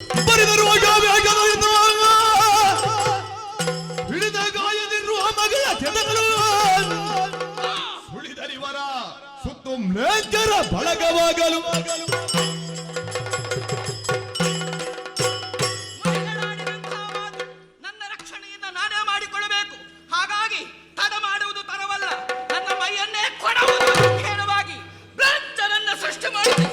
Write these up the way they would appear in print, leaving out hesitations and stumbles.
ಬರಿದರುವ ಹಿಡಿದ ಗಾಯದಿರುವ ಮಗಳ ಕೆದಗಳು ಸುಳಿದರಿವರ ಸುತ್ತು ಮ್ಲೇಂಚರ ಬಳಗವಾಗಲು ನನ್ನ ರಕ್ಷಣೆಯಿಂದ ನಾನೇ ಮಾಡಿಕೊಳ್ಳಬೇಕು. ಹಾಗಾಗಿ ತಡ ಮಾಡುವುದು ತರವಲ್ಲ, ನನ್ನ ಮೈಯನ್ನೇ ಕೊಡುವುದು ಹೇಳುವಾಗಿ ಮ್ಲೇಂಚರನ್ನ ಸೃಷ್ಟಿ ಮಾಡಿದೆ.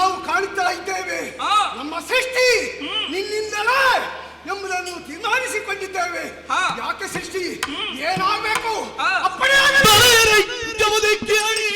ನಾವು ಕಾಣುತ್ತಾ ಇದ್ದೇವೆ. ಆ. ನಮ್ಮ ಸೃಷ್ಟಿ ನಿನ್ನಿಂದಲೇ ಎಂಬುದನ್ನು ತೀರ್ಮಾನಿಸಿಕೊಂಡಿದ್ದೇವೆ. ಆ. ಯಾಕೆ ಸೃಷ್ಟಿ ಏನಾಗಬೇಕು ಆ. ಅಪ್ಪಣೆ ಆಗಬೇಕು. ಬರೆಯರೆ ಜಮದೆ ಕೇಳಿ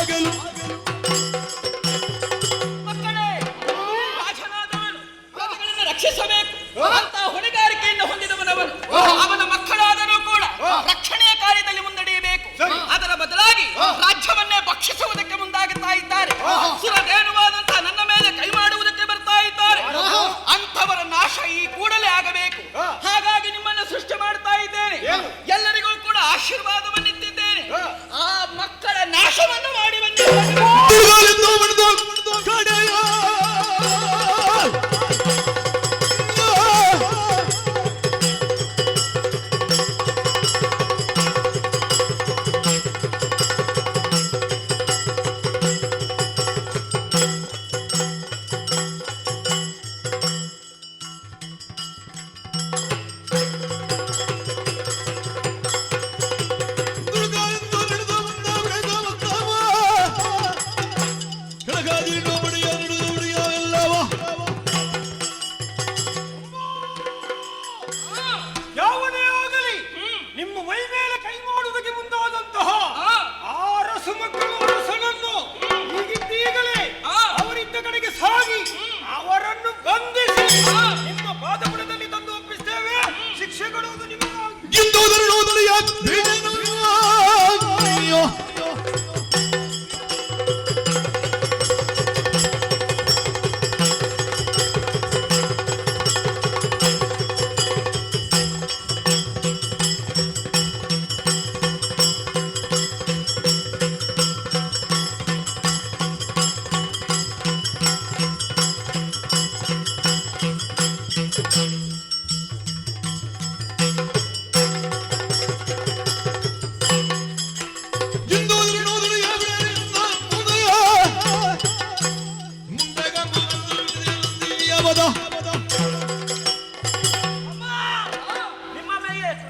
ಕೇಳಿ ಮಕ್ಕಳೇ, ರಾಜನಾದವನು ಪ್ರಜೆಗಳನ್ನು ರಕ್ಷಿಸಬೇಕು ಅಂತ ಹೊಣೆಗಾರಿಕೆಯಿಂದ ಹೊಂದಿದವನವನು. ಅವನ ಮಕ್ಕಳಾದರೂ ಕೂಡ ರಕ್ಷಣೆಯ ಕಾರ್ಯದಲ್ಲಿ ಮುನ್ನಡೆಯಬೇಕು. ಅದರ ಬದಲಾಗಿ ರಾಜ್ಯವನ್ನೇ ಭಕ್ಷಿಸುವುದಕ್ಕೆ ಮುಂದಾಗುತ್ತಾ ಇದ್ದಾರೆ. ಸುರದೇನುವಾದಂತಹ ನನ್ನ ಮೇಲೆ ಕೈ ಮಾಡುವುದಕ್ಕೆ ಬರ್ತಾ ಇದ್ದಾರೆ. ಅಂಥವರ ನಾಶ ಈ ಕೂಡಲೇ ಆಗಬೇಕು. ಹಾಗಾಗಿ ನಿಮ್ಮನ್ನು ಸೃಷ್ಟಿ ಮಾಡ್ತಾ ಇದ್ದೇನೆ. ಎಲ್ಲರಿಗೂ ಕೂಡ ಆಶೀರ್ವಾದವನ್ನಿಟ್ಟಿದ್ದೇನೆ. ಆ ಮಕ್ಕಳ ನಾಶವನ್ನು ಮಾಡಿ ಬನ್ನಿ. ಯಾವುದೇ ಆಗಲಿ ನಿಮ್ಮ ಮೈ ಮೇಲೆ ಕೈ ಮಾಡುವುದಕ್ಕೆ ಮುಂದಾದಂತಹ ಆ ರಸು ಮಕ್ಕಳು ಅರಸನನ್ನು ಈಗಿದ್ದೀಗಲೇ ಅವರಿದ್ದ ಕಡೆಗೆ ಸಾಗಿ ಅವರನ್ನು ಬಂಧಿಸಿ ನಿಮ್ಮ ಪಾದಪುರದಲ್ಲಿ ತಂದು ಒಪ್ಪಿಸ್ತೇವೆ. ಶಿಕ್ಷೆ ಕೊಡುವುದು ನಿಮಗಾಗಿ.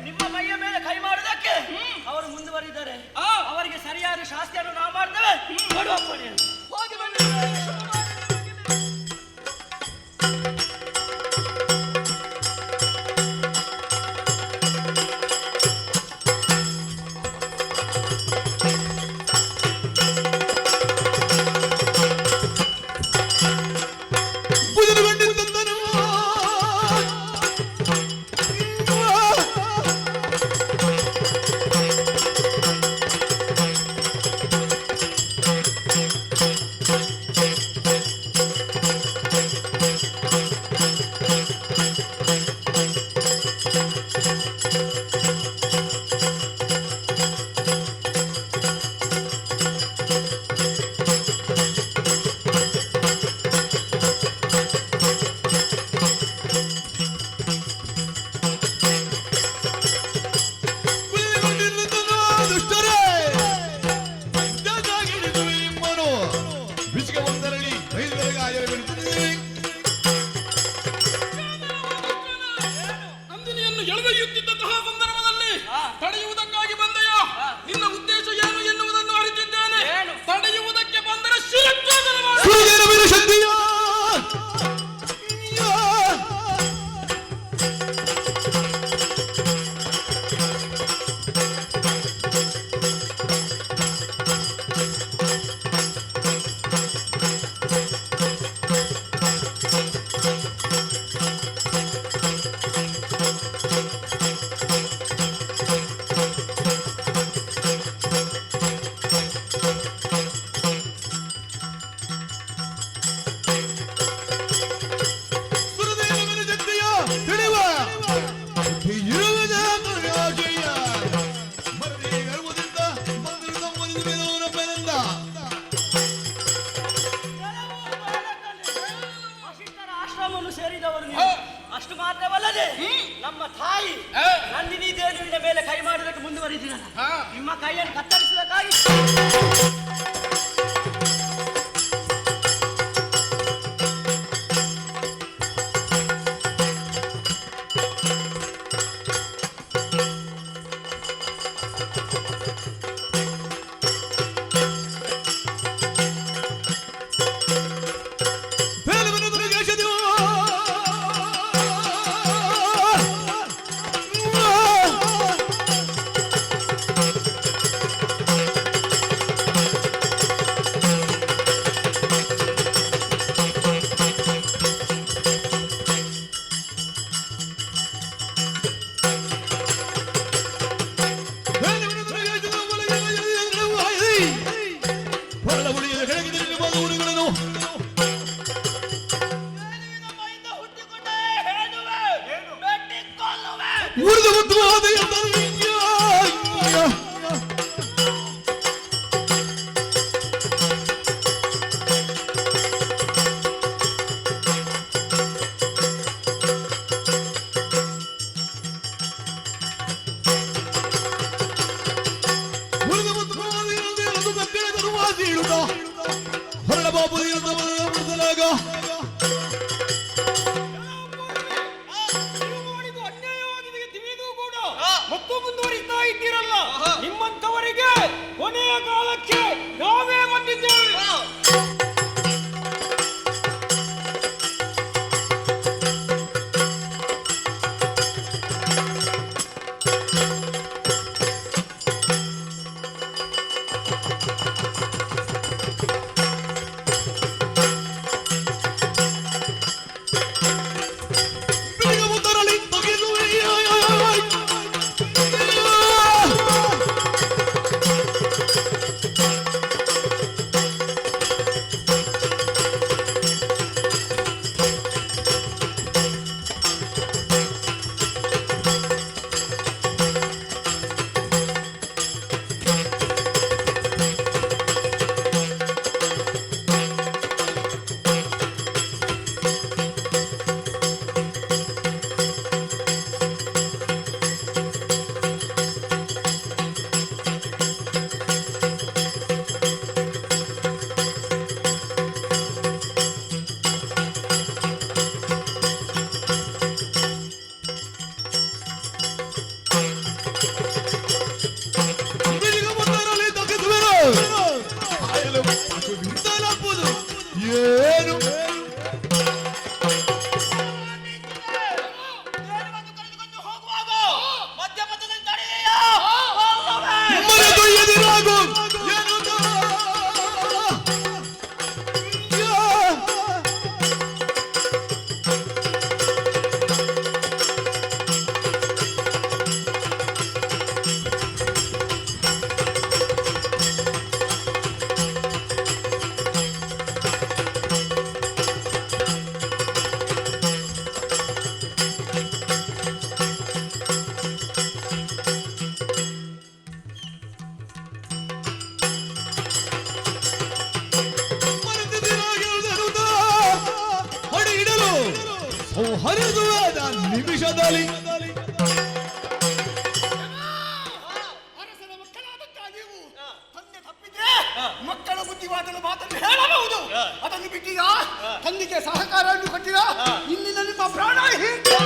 ನಿಮ್ಮ ಮೈಯ ಮೇಲೆ ಕೈ ಮಾಡುವುದಕ್ಕೆ ಅವರು ಮುಂದುವರಿದರೆ ಅವರಿಗೆ ಸರಿಯಾದ ಶಾಸ್ತಿಯನ್ನು ನಾವು ಮಾಡ್ತೇವೆ. ಕೊಡುವ ಕೊನೆಯನ್ನು. ಹೋಗಿ ಬನ್ನಿ. ಮುಂದುವರಿದಿರಲ್ಲ ನಿಮ್ಮ ಕೈಯನ್ನು ಕತ್ತರಿಸಬೇಕಾಗಿ ಮತ್ತು ಮುಂದುವರಿಸ್ತಾ ಇದ್ದೀರಲ್ಲ, ನಿಮ್ಮಂತವರಿಗೆ ಕೊನೆಯ ಕಾಲಕ್ಕೆ ನಾವೇ ಬಂದಿದ್ದೇವೆ. ಹರಿದುವಾದ ನಿಮಿಷದಲ್ಲಿ ಅರಸನ ಮಕ್ಕಳಾದಕ್ಕಾಗಿಯೂ ತಂದೆ ತಪ್ಪಿದ್ರೆ ಮಕ್ಕಳ ಬುದ್ಧಿವಾದದ ಮಾತನ್ನು ಹೇಳಬಹುದು. ಅದನ್ನು ಬಿಟ್ಟೀಗ ತಂದೆಗೆ ಸಹಕಾರವನ್ನು ಕೊಟ್ಟಿರ ಇಂದಿನ ನಿಮ್ಮ ಪ್ರಾಣ ಹೀಗೆ.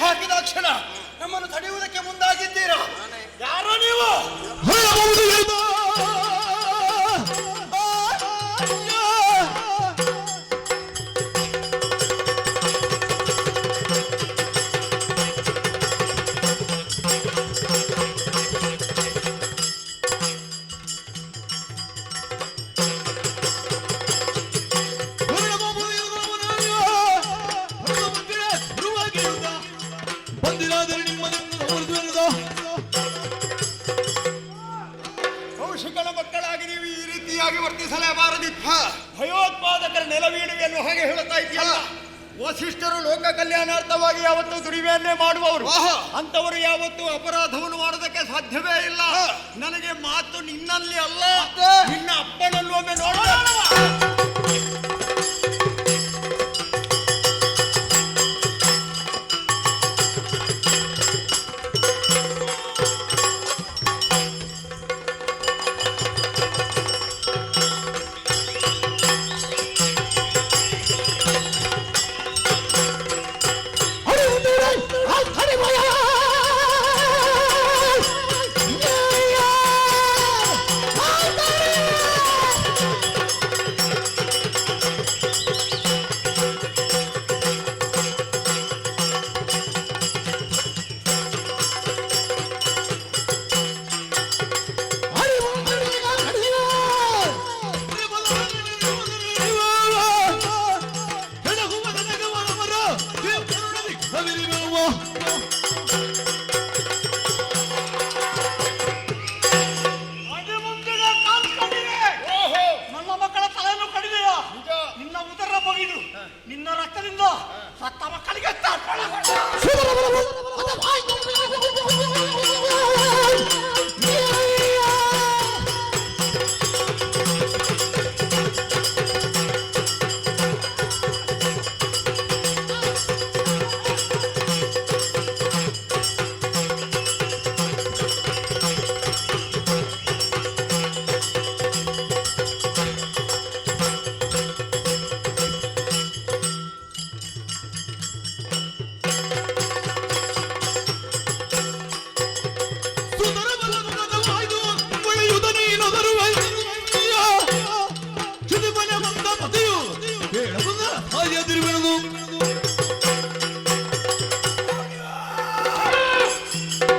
ಹಾಕಿದ ಕ್ಷಣ ನಮ್ಮನ್ನು ತಡೆಯುವುದಕ್ಕೆ ಮುಂದಾಗಿದ್ದೀರಾ? ಯಾರೋ ನೀವು? ಕೌಶಿಕನ ಮಕ್ಕಳಾಗಿ ನೀವು ಈ ರೀತಿಯಾಗಿ ವರ್ತಿಸಲೇಬಾರದಿತ್ತು. ಭಯೋತ್ಪಾದಕರ ನೆಲವೀಡುವೆ ಅನ್ನೋ ಹಾಗೆ ಹೇಳ್ತಾ ಇದೆಯಲ್ಲ. ವಸಿಷ್ಠರು ಲೋಕ ಕಲ್ಯಾಣಾರ್ಥವಾಗಿ ಯಾವತ್ತೂ ದುಡಿಮೆಯನ್ನೇ ಮಾಡುವವರು. ಅಂತವರು ಯಾವತ್ತೂ ಅಪರಾಧವನ್ನು ಮಾಡೋದಕ್ಕೆ ಸಾಧ್ಯವೇ ಇಲ್ಲ. ನನಗೆ ಮಾತು ನಿನ್ನಲ್ಲಿ ಅಲ್ಲ, ನಿನ್ನ ಅಪ್ಪನಲ್ಲೂ ಒಮ್ಮೆ ನೋಡೋಣ. ನನ್ನ ಮಕ್ಕಳ ತಲೆಯನ್ನು ಕಡಿದೆಯಾ? ನಿನ್ನ ಉದರ ಬಗೆದು ನಿನ್ನ ರಕ್ತದಿಂದ ಸತ್ತ ಮಕ್ಕಳಿಗೆ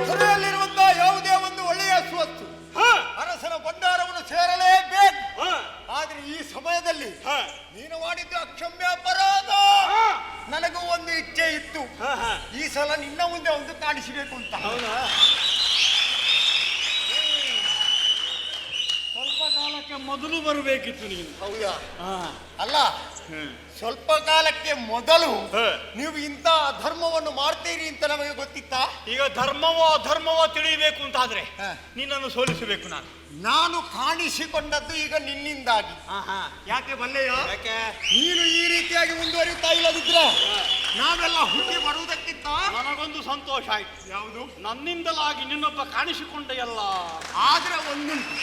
ಹೊರೆಯಲ್ಲಿರುವಂತಹ ಯಾವುದೇ ಒಂದು ಒಳ್ಳೆಯ ಸ್ವತ್ತು ಅರಸನ ಭಂಡಾರವನ್ನು ಸೇರಲೇಬೇಕು. ಆದ್ರೆ ಈ ಸಮಯದಲ್ಲಿ ನೀನು ಮಾಡಿದ್ದು ಅಕ್ಷಮ್ಯ ಅಪರಾಧ. ನನಗೂ ಒಂದು ಇಚ್ಛೆ ಇತ್ತು, ಈ ಸಲ ನಿನ್ನ ಮುಂದೆ ಒಂದು ಕಾಣಿಸಬೇಕು ಅಂತ. ಸ್ವಲ್ಪ ಕಾಲಕ್ಕೆ ಮೊದಲು ಬರಬೇಕಿತ್ತು ನೀನು. ಹೌದಾ? ಅಲ್ಲ, ಸ್ವಲ್ಪ ಕಾಲಕ್ಕೆ ಮೊದಲು ನೀವು ಇಂಥ ಧರ್ಮವನ್ನು ಮಾಡ್ತೀರಿ ಅಂತ ನಮಗೆ ಗೊತ್ತಿತ್ತಾ? ಈಗ ಧರ್ಮವೋ ಅಧರ್ಮವೋ ತಿಳಿಯಬೇಕು ಅಂತಾದ್ರೆ ನಿನ್ನನ್ನು ಸೋಲಿಸಬೇಕು ನಾನು. ನಾನು ಕಾಣಿಸಿಕೊಂಡದ್ದು ಈಗ ನಿನ್ನಿಂದಾಗಿ. ಯಾಕೆ ಬಲ್ಲೆಯ? ನೀನು ಈ ರೀತಿಯಾಗಿ ಮುಂದುವರಿತಾ ಇಲ್ಲದಿದ್ರೆ ನಾವೆಲ್ಲ ಹುಟ್ಟಿ ಬರುವುದಕ್ಕಿಂತ ನನಗೊಂದು ಸಂತೋಷ ಆಯ್ತು. ಯಾವುದು? ನನ್ನಿಂದಲಾಗಿ ನಿನ್ನೊಬ್ಬ ಕಾಣಿಸಿಕೊಂಡೆಯಲ್ಲ. ಆದ್ರೆ ಒಂದುಂಟು,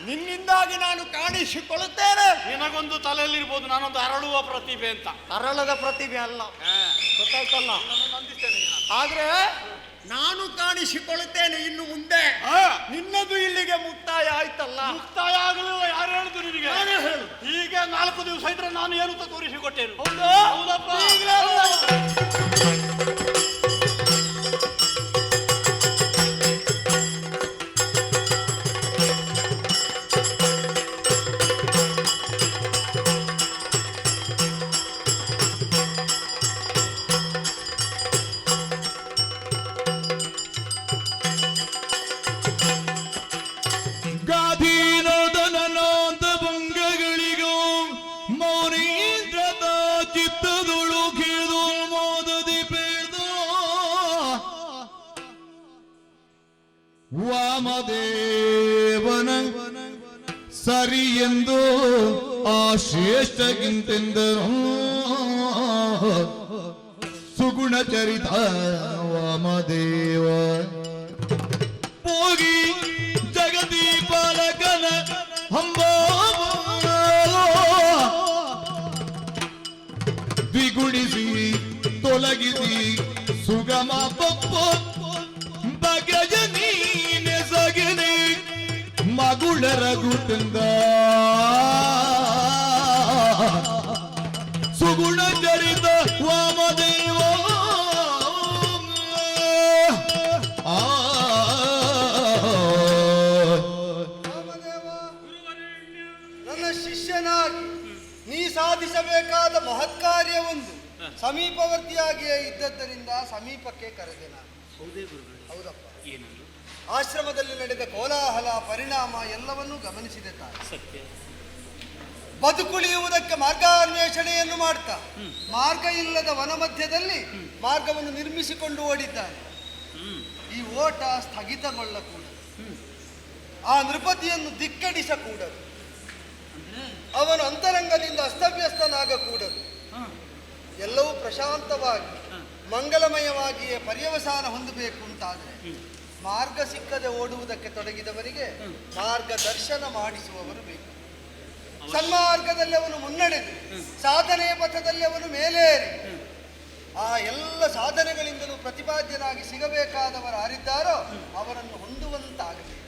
ನಿನ್ನಿಂದಾಗಿ ನಾನು ಕಾಣಿಸಿಕೊಳ್ಳುತ್ತೇನೆ. ನಿನಗೊಂದು ತಲೆಯಲ್ಲಿರ್ಬೋದು, ನಾನೊಂದು ಅರಳುವ ಪ್ರತಿಭೆ ಅಂತ. ಅರಳದ ಪ್ರತಿಭೆ ಅಲ್ಲ, ಗೊತ್ತಾಯ್ತಲ್ಲ? ಆದ್ರೆ ನಾನು ಕಾಣಿಸಿಕೊಳ್ಳುತ್ತೇನೆ ಇನ್ನು ಮುಂದೆ. ನಿನ್ನದು ಇಲ್ಲಿಗೆ ಮುಕ್ತಾಯ ಆಯ್ತಲ್ಲ? ಮುಕ್ತಾಯ ಆಗಲಿಲ್ಲ. ಯಾರು ಹೇಳಿದ್ರು ನಿನಗೆ? ಈಗ 4 ದಿವಸ ಇದ್ರೆ ನಾನು ಏನು ತೋರಿಸಿಕೊಟ್ಟೇನು. ಹೌದಪ್ಪ. ಗಾಧೀನದನನಾದ ಭಂಗಗಳಿಗೂ ಮೌನೀಂದ್ರದ ಚಿತ್ತದೊಳು ಕೇಳು ಮೋದದಿ ಬೇಡ್ದು ವಾಮದೇವನ ಸರಿ ಎಂದು ಆ ಶ್ರೇಷ್ಠಗಿಂತೆಂದರು ಸುಗುಣ ಚರಿತ ವಾಮದೇವ ಹೋಗಿ ಜಗತಿ ಪಾಲಕನ ಹಂಬ ದ್ವಿಗುಣಿಸಿ ತೊಲಗಿ ತೊಡಗಿದಿ ಸುಗಮ ಪಪ್ಪು ಬಗೆಯ ನೀನೆ ಸಗಿನಿ ಮಗುಳರ ಗುಟಂದ ಸುಗುಣ ಚರಿತ ವಾಮದೇವ ನನ್ನ ಶಿಷ್ಯನಾಗಿ ನೀ ಸಾಧಿಸಬೇಕಾದ ಮಹತ್ ಕಾರ್ಯವೊಂದು ಸಮೀಪವರ್ತಿಯಾಗಿಯೇ ಇದ್ದದ್ದರಿಂದ ಸಮೀಪಕ್ಕೆ ಕರೆದೆ ನಾನು. ಹೌದಪ್ಪ. ಆಶ್ರಮದಲ್ಲಿ ನಡೆದ ಕೋಲಾಹಲ ಪರಿಣಾಮ ಎಲ್ಲವನ್ನೂ ಗಮನಿಸಿದೆ ತಾನೆ. ಬದುಕುಳಿಯುವುದಕ್ಕೆ ಮಾರ್ಗಾನ್ವೇಷಣೆಯನ್ನು ಮಾಡ್ತಾ ಮಾರ್ಗ ಇಲ್ಲದ ವನ ಮಧ್ಯದಲ್ಲಿ ಮಾರ್ಗವನ್ನು ನಿರ್ಮಿಸಿಕೊಂಡು ಓಡಿದ್ದಾನೆ. ಈ ಓಟ ಸ್ಥಗಿತಗೊಳ್ಳಕೂಡದು, ಆ ನೃಪತಿಯನ್ನು ಧಿಕ್ಕಡಿಸಕೂಡದು, ಅವನು ಅಂತರಂಗದಿಂದ ಅಸ್ತವ್ಯಸ್ತನಾಗಕೂಡದು. ಎಲ್ಲವೂ ಪ್ರಶಾಂತವಾಗಿ ಮಂಗಲಮಯವಾಗಿಯೇ ಪರ್ಯವಸಾನ ಹೊಂದಬೇಕು ಅಂತಾದರೆ ಮಾರ್ಗ ಸಿಕ್ಕದೆ ಓಡುವುದಕ್ಕೆ ತೊಡಗಿದವನಿಗೆ ಮಾರ್ಗದರ್ಶನ ಮಾಡಿಸುವವರು ಬೇಕು. ಸನ್ಮಾರ್ಗದಲ್ಲಿ ಅವನು ಮುನ್ನಡೆದು ಸಾಧನೆಯ ಪಥದಲ್ಲಿ ಅವನು ಮೇಲೇರಿ ಆ ಎಲ್ಲ ಸಾಧನೆಗಳಿಂದಲೂ ಪ್ರತಿಪಾದ್ಯನಾಗಿ ಸಿಗಬೇಕಾದವರು ಯಾರಿದ್ದಾರೋ ಅವರನ್ನು ಹೊಂದುವಂತಾಗಬೇಕು.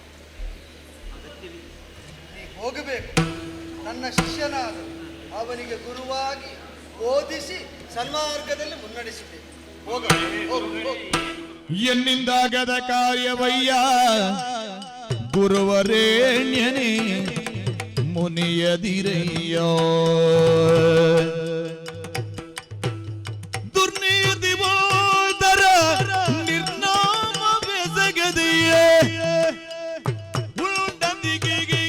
ನೀ ಹೋಗಬೇಕು, ನನ್ನ ಶಿಷ್ಯನಾದ ಅವನಿಗೆ ಗುರುವಾಗಿ ಓದಿಸಿ ಸನ್ಮಾರ್ಗದಲ್ಲಿ ಮುನ್ನಡೆಸಬೇಕು. ಹೋಗ ಎನ್ನಿಂದಾಗದ ಕಾರ್ಯವಯ್ಯ ಗುರುವರೇಣ್ಯನೇ ಮುನಿಯದಿರಯ್ಯ ದುರ್ನೀತಿ ಬೋಧರ ನಿರ್ನಾಮ ಬೆಸಗದೆಯೇ ಉಂಡಂದಿಗೆ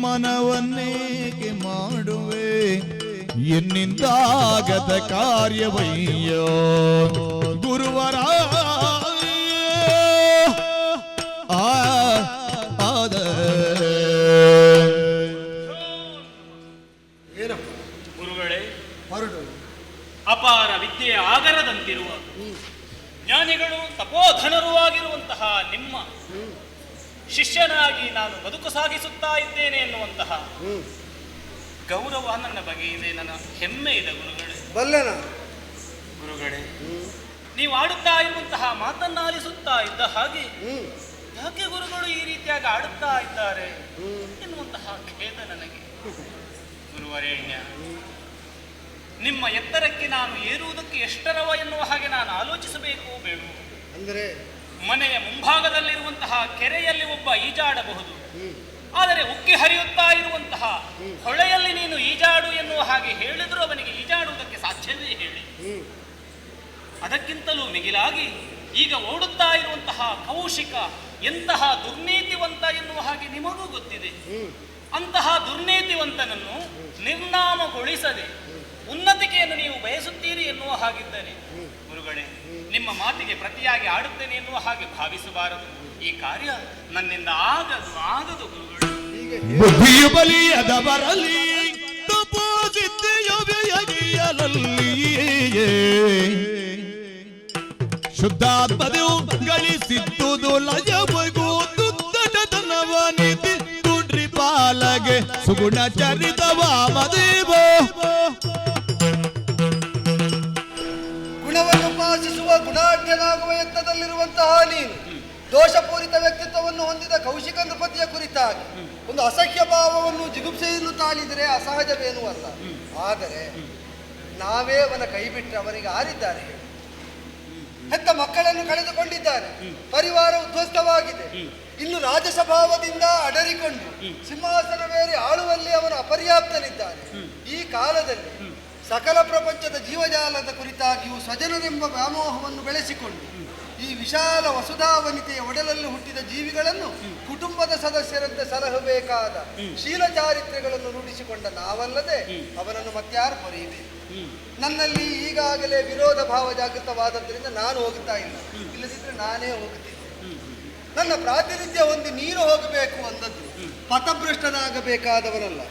ಮನವನ್ನೇಕೆ ಮಾಡುವೆ ಎನ್ನಿಂದಾಗದ ಕಾರ್ಯವಯ್ಯ ಗುರುವರ ಗುರುಗಳೇ, ಹೊರಡು. ಅಪಾರ ವಿದ್ಯೆಯ ಆಗರದಂತಿರುವ ಜ್ಞಾನಿಗಳು ತಪೋಧನರೂ ಆಗಿರುವಂತಹ ನಿಮ್ಮ ಶಿಷ್ಯನಾಗಿ ನಾನು ಬದುಕು ಸಾಗಿಸುತ್ತಾ ಇದ್ದೇನೆ ಎನ್ನುವಂತಹ ಗೌರವ ನನ್ನ ಬಗ್ಗೆ ಇದೆ, ನನ್ನ ಹೆಮ್ಮೆ ಇದೆ ಗುರುಗಳೇ. ಬಲ್ಲೆನ ಗುರುಗಳೇ, ನೀವು ಆಡುತ್ತಾ ಇರುವಂತಹ ಮಾತನ್ನಾಲಿಸುತ್ತಾ ಇದ್ದ ಹಾಗೆ ಯಾಕೆ ಗುರುಗಳು ಈ ರೀತಿಯಾಗಿ ಆಡುತ್ತಾ ಇದ್ದಾರೆ ಎನ್ನುವಂತಹ ಖೇದ ನನಗೆ. ಗುರುವರೇಣ್ಯ, ನಿಮ್ಮ ಎತ್ತರಕ್ಕೆ ನಾನು ಏರುವುದಕ್ಕೆ ಎಷ್ಟರವ ಎನ್ನುವ ಹಾಗೆ ನಾನು ಆಲೋಚಿಸಬೇಕು ಬೇಡ. ಅಂದರೆ ಮನೆಯ ಮುಂಭಾಗದಲ್ಲಿರುವಂತಹ ಕೆರೆಯಲ್ಲಿ ಒಬ್ಬ ಈಜಾಡಬಹುದು, ಆದರೆ ಉಕ್ಕಿ ಹರಿಯುತ್ತಾ ಇರುವಂತಹ ಹೊಳೆಯಲ್ಲಿ ನೀನು ಈಜಾಡು ಎನ್ನುವ ಹಾಗೆ ಹೇಳಿದರೂ ಅವನಿಗೆ ಈಜಾಡುವುದಕ್ಕೆ ಸಾಧ್ಯವೇ ಹೇಳಿ. ಅದಕ್ಕಿಂತಲೂ ಮಿಗಿಲಾಗಿ ಈಗ ಓಡುತ್ತಾ ಇರುವಂತಹ ಕೌಶಿಕ ಎಂತಹ ದುರ್ನೀತಿವಂತ ಎನ್ನುವ ಹಾಗೆ ನಿಮಗೂ ಗೊತ್ತಿದೆ. ಅಂತಹ ದುರ್ನೀತಿವಂತನನ್ನು ನಿರ್ನಾಮಗೊಳಿಸದೆ ಉನ್ನತಿಕೆಯನ್ನು ನೀವು ಬಯಸುತ್ತೀರಿ ಎನ್ನುವ ಹಾಗಿದ್ದರೆ ಗುರುಗಳೇ, ನಿಮ್ಮ ಮಾತಿಗೆ ಪ್ರತಿಯಾಗಿ ಆಡುತ್ತೇನೆ ಎನ್ನುವ ಹಾಗೆ ಭಾವಿಸಬಾರದು. ಈ ಕಾರ್ಯ ನನ್ನಿಂದ ಆಗದು ಗುರುಗಳು. ಬುದ್ಧಿಯು ಬಲಿಯದ ಬರಲಿ ತಪೋಸಿದ್ದೆಯು ವ್ಯಗಿಯಲಲ್ಲಿಯೇ ಶುದ್ಧಾತ್ಮದು ಗಳಿಸಿದ್ದುದು ಲಯಬಗೋದು ತಟತನವನಿತಿ ತುಂಡ್ರಿ ಪಾಲಗೆ ಸುಗುಣ ಚರಿತ ವಾಮದೇವ ಗುಣವನ್ನು ಉಪಾಸಿಸುವ ಗುಣಾಢ್ಯನಾಗುವ ಯತ್ನದಲ್ಲಿರುವಂತಹ ನೀನು ದೋಷಪೂರಿತ ವ್ಯಕ್ತಿತ್ವವನ್ನು ಹೊಂದಿದ ಕೌಶಿಕ ನೃಪತಿಯ ಕುರಿತಾಗಿ ಒಂದು ಅಸಹ್ಯ ಭಾವವನ್ನು ಜಿಗುಪ್ಸೆಯನ್ನು ತಾಳಿದರೆ ಅಸಹಜವೇನೂ ಅಲ್ಲ. ಆದರೆ ನಾವೇ ಅವನ ಕೈ ಬಿಟ್ಟರೆ ಅವನಿಗೆ ಆರಿದ್ದಾರೆ. ಹೆತ್ತ ಮಕ್ಕಳನ್ನು ಕಳೆದುಕೊಂಡಿದ್ದಾನೆ, ಪರಿವಾರ ಉದ್ಧ್ವಸ್ತವಾಗಿದೆ, ಇನ್ನು ರಾಜಸಭಾವದಿಂದ ಅಡರಿಕೊಂಡು ಸಿಂಹಾಸನವೇರಿ ಆಳುವಲ್ಲಿ ಅವನು ಅಪರ್ಯಾಪ್ತನಿದ್ದಾನೆ. ಈ ಕಾಲದಲ್ಲಿ ಸಕಲ ಪ್ರಪಂಚದ ಜೀವಜಾಲದ ಕುರಿತಾಗಿಯೂ ಸ್ವಜನರೆಂಬ ವ್ಯಾಮೋಹವನ್ನು ಬೆಳೆಸಿಕೊಂಡು ಈ ವಿಶಾಲ ವಸುಧಾವನಿತೆಯ ಒಡಲಲ್ಲಿ ಹುಟ್ಟಿದ ಜೀವಿಗಳನ್ನು ಕುಟುಂಬದ ಸದಸ್ಯರಂತೆ ಸಲಹಬೇಕಾದ ಶೀಲ ಚಾರಿತ್ರ್ಯಗಳನ್ನು ರೂಢಿಸಿಕೊಂಡ ನಾವಲ್ಲದೆ ಅವನನ್ನು ಮತ್ಯಾರು ಪೊರೆಯಬೇಕು. ನನ್ನಲ್ಲಿ ಈಗಾಗಲೇ ವಿರೋಧ ಭಾವ ಜಾಗೃತವಾದದ್ದರಿಂದ ನಾನು ಹೋಗುತ್ತಾ ಇಲ್ಲ, ಇಲ್ಲದಿದ್ದರೆ ನಾನೇ ಹೋಗುತ್ತಿದ್ದೆ. ನನ್ನ ಪ್ರಾತಿನಿಧ್ಯ ಹೊಂದಿ ನೀನು ಹೋಗಬೇಕು ಅಂದದ್ದು ಪಥಭ್ರಷ್ಟನಾಗಬೇಕಾದವನಲ್ಲ.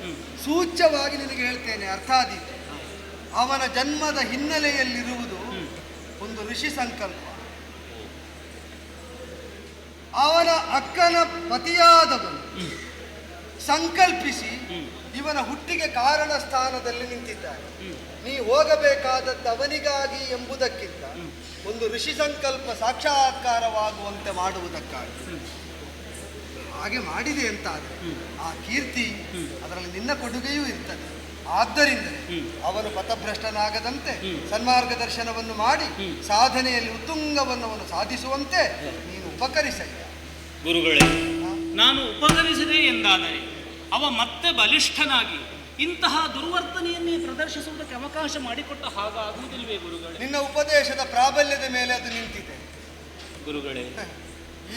ಸೂಚ್ಯವಾಗಿ ನಿನಗೆ ಹೇಳ್ತೇನೆ, ಅರ್ಥಾದೀತೆ. ಅವನ ಜನ್ಮದ ಹಿನ್ನೆಲೆಯಲ್ಲಿರುವುದು ಒಂದು ಋಷಿ ಸಂಕಲ್ಪ. ಅವನ ಅಕ್ಕನ ಪತಿಯಾದವನು ಸಂಕಲ್ಪಿಸಿ ಇವ ಜೀವನ ಹುಟ್ಟಿಗೆ ಕಾರಣ ಸ್ಥಾನದಲ್ಲಿ ನಿಂತಿದ್ದಾನೆ. ನೀ ಹೋಗಬೇಕಾದದ್ದು ಅವನಿಗಾಗಿ ಎಂಬುದಕ್ಕಿಂತ ಒಂದು ಋಷಿ ಸಂಕಲ್ಪ ಸಾಕ್ಷಾತ್ಕಾರವಾಗುವಂತೆ ಮಾಡುವುದಕ್ಕಾಗಿ ಹಾಗೆ ಮಾಡಿದೆ ಅಂತ ಆದರೆ ಆ ಕೀರ್ತಿ ಅದರಲ್ಲಿ ನಿನ್ನ ಕೊಡುಗೆಯೂ ಇರ್ತದೆ. ಆದ್ದರಿಂದ ಅವನು ಪಥಭ್ರಷ್ಟನಾಗದಂತೆ ಸನ್ಮಾರ್ಗ ದರ್ಶನವನ್ನು ಮಾಡಿ ಸಾಧನೆಯಲ್ಲಿ ಉತ್ತುಂಗವನ್ನು ಅವನು ಸಾಧಿಸುವಂತೆ ನೀನು ಉಪಕರಿಸಯ್ಯ. ಗುರುಗಳೇ, ನಾನು ಉಪಕರಿಸಿದೆ ಎಂದಾದರೆ ಅವ ಮತ್ತೆ ಬಲಿಷ್ಠನಾಗಿ ಇಂತಹ ದುರ್ವರ್ತನೆಯನ್ನೇ ಪ್ರದರ್ಶಿಸುವುದಕ್ಕೆ ಅವಕಾಶ ಮಾಡಿಕೊಟ್ಟ ಹಾಗಾಗುವುದಿಲ್ವೇ ಗುರುಗಳೇ? ನಿನ್ನ ಉಪದೇಶದ ಪ್ರಾಬಲ್ಯದ ಮೇಲೆ ಅದು ನಿಂತಿದೆ ಗುರುಗಳೇ.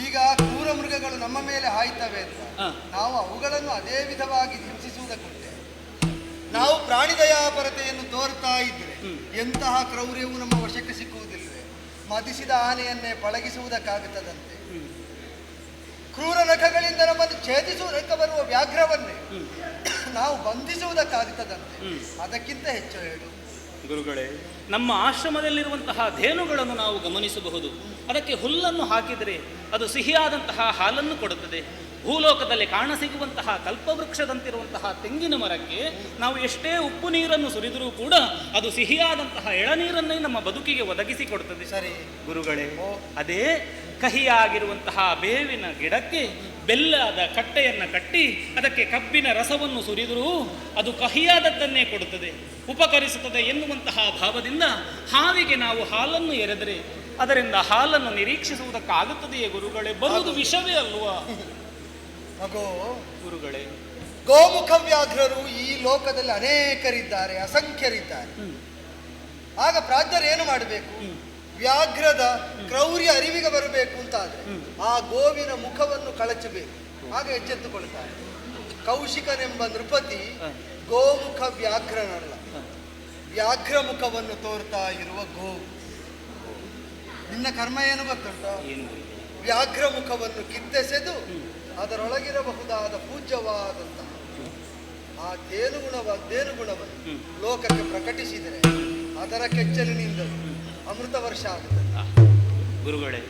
ಈಗ ಕ್ರೂರ ಮೃಗಗಳು ನಮ್ಮ ಮೇಲೆ ಹಾಯ್ತವೆ ಅಂತ ನಾವು ಅವುಗಳನ್ನು ಅದೇ ವಿಧವಾಗಿ ಹಿಂಸಿಸುವುದಕ್ಕುಂಟೆ. ನಾವು ಪ್ರಾಣಿ ದಯಾಪರತೆಯನ್ನು ತೋರ್ತಾ ಇದ್ರೆ ಎಂತಹ ಕ್ರೌರ್ಯವು ನಮ್ಮ ವಶಕ್ಕೆ ಸಿಕ್ಕುವುದಿಲ್ಲವೇ? ಮದಿಸಿದ ಆನೆಯನ್ನೇ ಪಳಗಿಸುವುದಕ್ಕಾಗುತ್ತದಂತೆ. ಕ್ರೂರ ನಖಗಳಿಂದ ನಮ್ಮನ್ನು ಛೇದಿಸುವುದಕ್ಕೆ ಬರುವ ವ್ಯಾಘ್ರವನ್ನೇ ನಾವು ಬಂಧಿಸುವುದಕ್ಕಾಗುತ್ತದಂತೆ. ಅದಕ್ಕಿಂತ ಹೆಚ್ಚು ಹೇಳು ಗುರುಗಳೇ. ನಮ್ಮ ಆಶ್ರಮದಲ್ಲಿರುವಂತಹ ಧೇನುಗಳನ್ನು ನಾವು ಗಮನಿಸಬಹುದು. ಅದಕ್ಕೆ ಹುಲ್ಲನ್ನು ಹಾಕಿದರೆ ಅದು ಸಿಹಿಯಾದಂತಹ ಹಾಲನ್ನು ಕೊಡುತ್ತದೆ. ಭೂಲೋಕದಲ್ಲಿ ಕಾಣಸಿಗುವಂತಹ ಕಲ್ಪವೃಕ್ಷದಂತಿರುವಂತಹ ತೆಂಗಿನ ಮರಕ್ಕೆ ನಾವು ಎಷ್ಟೇ ಉಪ್ಪು ನೀರನ್ನು ಸುರಿದರೂ ಕೂಡ ಅದು ಸಿಹಿಯಾದಂತಹ ಎಳನೀರನ್ನೇ ನಮ್ಮ ಬದುಕಿಗೆ ಒದಗಿಸಿಕೊಡುತ್ತದೆ. ಸರಿ ಗುರುಗಳೇ, ಅದೇ ಕಹಿಯಾಗಿರುವಂತಹ ಬೇವಿನ ಗಿಡಕ್ಕೆ ಬೆಲ್ಲದ ಕಟ್ಟೆಯನ್ನು ಕಟ್ಟಿ ಅದಕ್ಕೆ ಕಬ್ಬಿನ ರಸವನ್ನು ಸುರಿದರೂ ಅದು ಕಹಿಯಾದದ್ದನ್ನೇ ಕೊಡುತ್ತದೆ, ಉಪಕರಿಸುತ್ತದೆ ಎನ್ನುವಂತಹ ಭಾವದಿಂದ ಹಾವಿಗೆ ನಾವು ಹಾಲನ್ನು ಎರೆದರೆ ಅದರಿಂದ ಹಾಲನ್ನು ನಿರೀಕ್ಷಿಸುವುದಕ್ಕಾಗುತ್ತದೆಯೇ ಗುರುಗಳೇ? ಬರುವುದು ವಿಷವೇ ಅಲ್ವಾ ಮಗೋ? ಗುರುಗಳೇ, ಗೋಮುಖ ವ್ಯಾಘ್ರರು ಈ ಲೋಕದಲ್ಲಿ ಅನೇಕರಿದ್ದಾರೆ, ಅಸಂಖ್ಯರಿದ್ದಾರೆ. ಆಗ ಪ್ರಾಜ್ಞರು ಏನು ಮಾಡಬೇಕು? ವ್ಯಾಘ್ರದ ಕ್ರೌರ್ಯ ಅರಿವಿಗೆ ಬರಬೇಕು ಅಂತಾದ್ರೆ ಆ ಗೋವಿನ ಮುಖವನ್ನು ಕಳಚಬೇಕು. ಆಗ ಎಚ್ಚೆತ್ತುಕೊಳ್ತಾರೆ. ಕೌಶಿಕನೆಂಬ ನೃಪತಿ ಗೋಮುಖ ವ್ಯಾಘ್ರನಲ್ಲ, ವ್ಯಾಘ್ರ ಮುಖವನ್ನು ತೋರ್ತಾ ಇರುವ ಗೋವು. ನಿನ್ನ ಕರ್ಮ ಏನು ಗೊತ್ತುಂಟ? ವ್ಯಾಘ್ರ ಮುಖವನ್ನು ಕಿತ್ತೆಸೆದು ಅದರೊಳಗಿರಬಹುದಾದ ಪೂಜ್ಯವಾದಂತಹ ಆ ದೇನುಗುಣವನ್ನು ಲೋಕಕ್ಕೆ ಪ್ರಕಟಿಸಿದರೆ ಅದರ ಕೆಚ್ಚಲಿನಿಂದಲೂ ಅಮೃತ ವರ್ಷ ಆಗುತ್ತದೆ. ಗುರುಗಳೇ,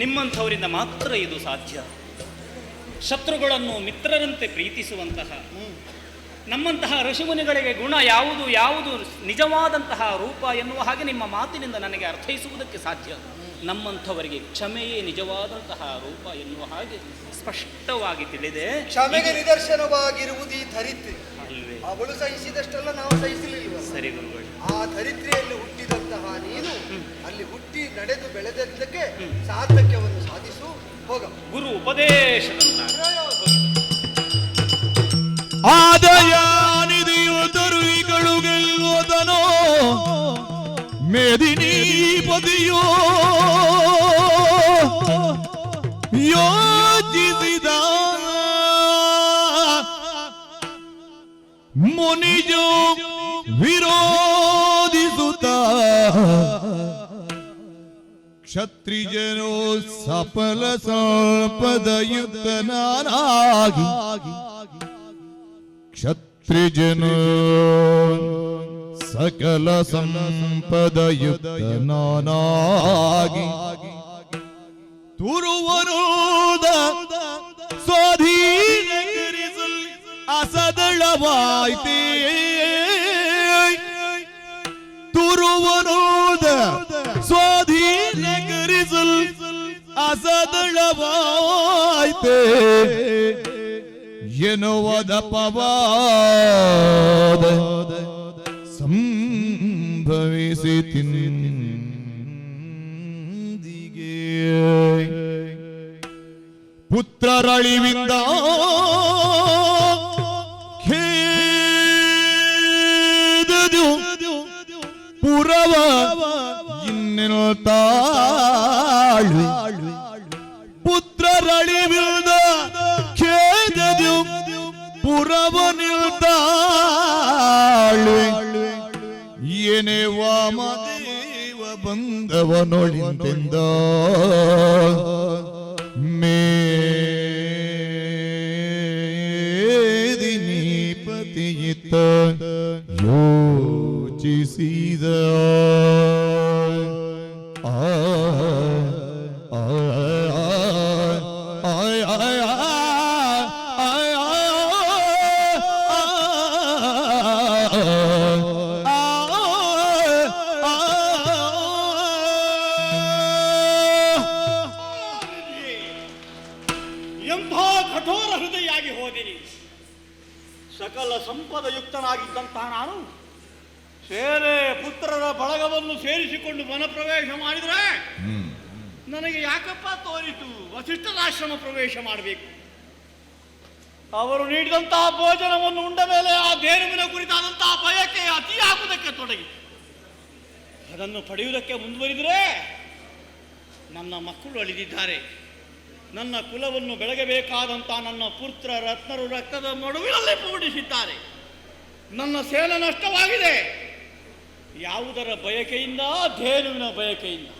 ನಿಮ್ಮಂಥವರಿಂದ ಮಾತ್ರ ಇದು ಸಾಧ್ಯ. ಶತ್ರುಗಳನ್ನು ಮಿತ್ರರಂತೆ ಪ್ರೀತಿಸುವಂತಹ ನಮ್ಮಂತಹ ಋಷಿಮುನಿಗಳಿಗೆ ಗುಣ ಯಾವುದು ಯಾವುದು ನಿಜವಾದಂತಹ ರೂಪ ಎನ್ನುವ ಹಾಗೆ ನಿಮ್ಮ ಮಾತಿನಿಂದ ನನಗೆ ಅರ್ಥೈಸುವುದಕ್ಕೆ ಸಾಧ್ಯ. ನಮ್ಮಂಥವರಿಗೆ ಕ್ಷಮೆಯೇ ನಿಜವಾದಂತಹ ರೂಪ ಎನ್ನುವ ಹಾಗೆ ಸ್ಪಷ್ಟವಾಗಿ ತಿಳಿದೆ. ಕ್ಷಮೆಗೆ ನಿದರ್ಶನವಾಗಿರುವುದು ಈ ಧರಿತ್ರಿ ಅಲ್ವೇ? ಅವಳು ಸಹಿಸಿದಷ್ಟೆಲ್ಲ ನಾವು ಸಹಿಸಲಿಲ್ವ? ಸರಿ ಗುರುಗಳು. ಆ ಧರಿತ್ರಿಯಲ್ಲಿ ಹುಟ್ಟಿದಂತಹ ನೀನು ಅಲ್ಲಿ ಹುಟ್ಟಿ ನಡೆದು ಬೆಳೆದದ್ದಕ್ಕೆ ಸಾರ್ಥಕ್ಯವನ್ನು ಸಾಧಿಸು. ಹೋಗ. ಗುರು ಉಪದೇಶದಂತ ಆದಯಾನಿದೆಯೋ ತರುವಿಗಳು ಗೆಲ್ಲುವುದನೋ ಮೇದಿನೀಪದಿಯೋ ಯೋಚಿಸಿದ ಮುನಿಜೋ ವಿರೋಧಿಸುತ್ತ ಕ್ಷತ್ರಿಜನೋ ಸಫಲ ಸಂಪದಯುಕ್ತನಾಗಿ ಕ್ಷತ್ರಿಜನೋ ಸಕಲ ಸಂಪದಯುಕ್ತನಾಗಿ ತುರುವನೋದ ಸ್ವಾಧೀನಕರಿಸಲ್ ಅಸದಳವಾಯ್ತೇ ತುರುವನೋದ ಸ್ವಾಧೀನಕರಿಸಲ್ ಅಸದಳವಾಯ್ತೇ ಎನ್ನುವದ ಪವಾದ ಸಂಭವಿಸಿ ತಿಂದಿಗೆ ಪುತ್ರರಳಿವಿಂದ ಖೇದದು ಪುರವ ಇನ್ನೇನು ತಾಳ್ವಿ ಪುತ್ರರಳಿವಿಂದ ಖೇದದು ಪುರವ ನಿಲ್ತಾಳ್ವಿ ಏನೇ ವಾಮದೇವ ಬಂದವನೊಳಿಂತೆಂದ ಮೇದಿನೀಪತಿಯಿತ್ತ ಯೋಚಿಸಿದ ಸಕಲ ಸಂಪದಯುಕ್ತನಾಗಿದ್ದಂತಹ ನಾನು ಸೇನೆ ಪುತ್ರರ ಬಳಗವನ್ನು ಸೇರಿಸಿಕೊಂಡು ವನಪ್ರವೇಶ ಮಾಡಿದರೆ ನನಗೆ ಯಾಕಪ್ಪ ತೋರಿತು ವಸಿಷ್ಠರಾಶ್ರಮ ಪ್ರವೇಶ ಮಾಡಬೇಕು. ಅವರು ನೀಡಿದಂತಹ ಭೋಜನವನ್ನು ಉಂಡ ಮೇಲೆ ಆ ದೇನುವಿನ ಕುರಿತಾದಂತಹ ಬಯಕೆ ಅತಿಯಾಗುವುದಕ್ಕೆ ತೊಡಗಿ ಅದನ್ನು ಪಡೆಯುವುದಕ್ಕೆ ಮುಂದುವರಿದರೆ ನನ್ನ ಮಕ್ಕಳು ಅಳಿದಿದ್ದಾರೆ. ನನ್ನ ಕುಲವನ್ನು ಬೆಳಗಬೇಕಾದಂಥ ನನ್ನ ಪುತ್ರ ರತ್ನರು ರಕ್ತದ ನಡುವಿನಲ್ಲಿ ಪೂಡಿಸಿದ್ದಾರೆ. ನನ್ನ ಸೇನೆ ನಷ್ಟವಾಗಿದೆ. ಯಾವುದರ ಬಯಕೆಯಿಂದ? ಧೇನುವಿನ ಬಯಕೆಯಿಂದ.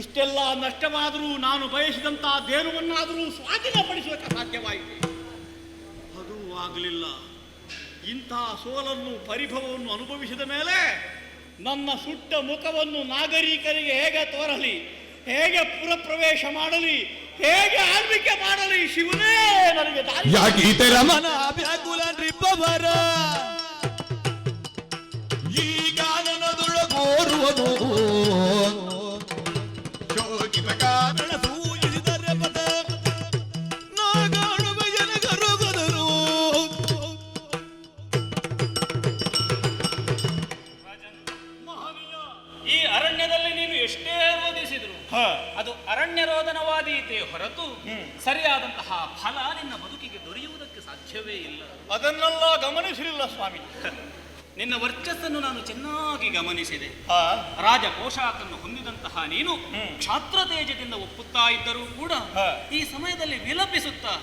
ಇಷ್ಟೆಲ್ಲ ನಷ್ಟವಾದರೂ ನಾನು ಬಯಸಿದಂತಹ ಧೇನುವನ್ನಾದರೂ ಸ್ವಾಧೀನಪಡಿಸುವುದಕ್ಕೆ ಸಾಧ್ಯವಾಯಿತು. ಅದು ಆಗಲಿಲ್ಲ. ಇಂತಹ ಸೋಲನ್ನು ಪರಿಭವವನ್ನು ಅನುಭವಿಸಿದ ಮೇಲೆ ನನ್ನ ಸುಟ್ಟ ಮುಖವನ್ನು ನಾಗರಿಕರಿಗೆ ಹೇಗೆ ತೋರಲಿ, ಹೇಗೆ ಪುರಪ್ರವೇಶ ಮಾಡಲಿ, ಹೇಗೆ ಆಳ್ವಿಕೆ ಮಾಡಲಿ? ಶಿವನೇ ನನಗೆ ದಾರಿ. ಯಾಕೀತೆ ರಮನ ವ್ಯಾಕುಲ ನೃಪವರ ಈಗ ನನ್ನದೊಳಗೋರುವನು ಶೋಕಿತ ಕಾರಣ ಸೂಚಿಸಿದರೆ ಪದ ನಾಗಾಡುವ ಜನಗರುಗದರು. ಈ ಅರಣ್ಯದಲ್ಲಿ ನೀನು ಎಷ್ಟೇ ರೋಧಿಸಿದ್ರು ಅದು ಅರಣ್ಯ ರೋದನವಾದೀತೆ ಹೊರತು ಸರಿಯಾದಂತಹ ಫಲ ನಿನ್ನ ಬದುಕಿಗೆ ದೊರೆಯುವುದಕ್ಕೆ ಸಾಧ್ಯವೇ ಇಲ್ಲ. ಅದನ್ನೆಲ್ಲ ಗಮನಿಸಲಿಲ್ಲ ಸ್ವಾಮಿ. ನಿನ್ನ ವರ್ಚಸ್ಸನ್ನು ನಾನು ಚೆನ್ನಾಗಿ ಗಮನಿಸಿದೆ. ರಾಜ ಪೋಷಾಕನ್ನು ಹೊಂದಿದಂತಹ ನೀನು ಕ್ಷಾತ್ರ ತೇಜದಿಂದ ಒಪ್ಪುತ್ತಾ ಇದ್ದರೂ ಕೂಡ ಈ ಸಮಯದಲ್ಲಿ ವಿಲಪಿಸುತ್ತಾ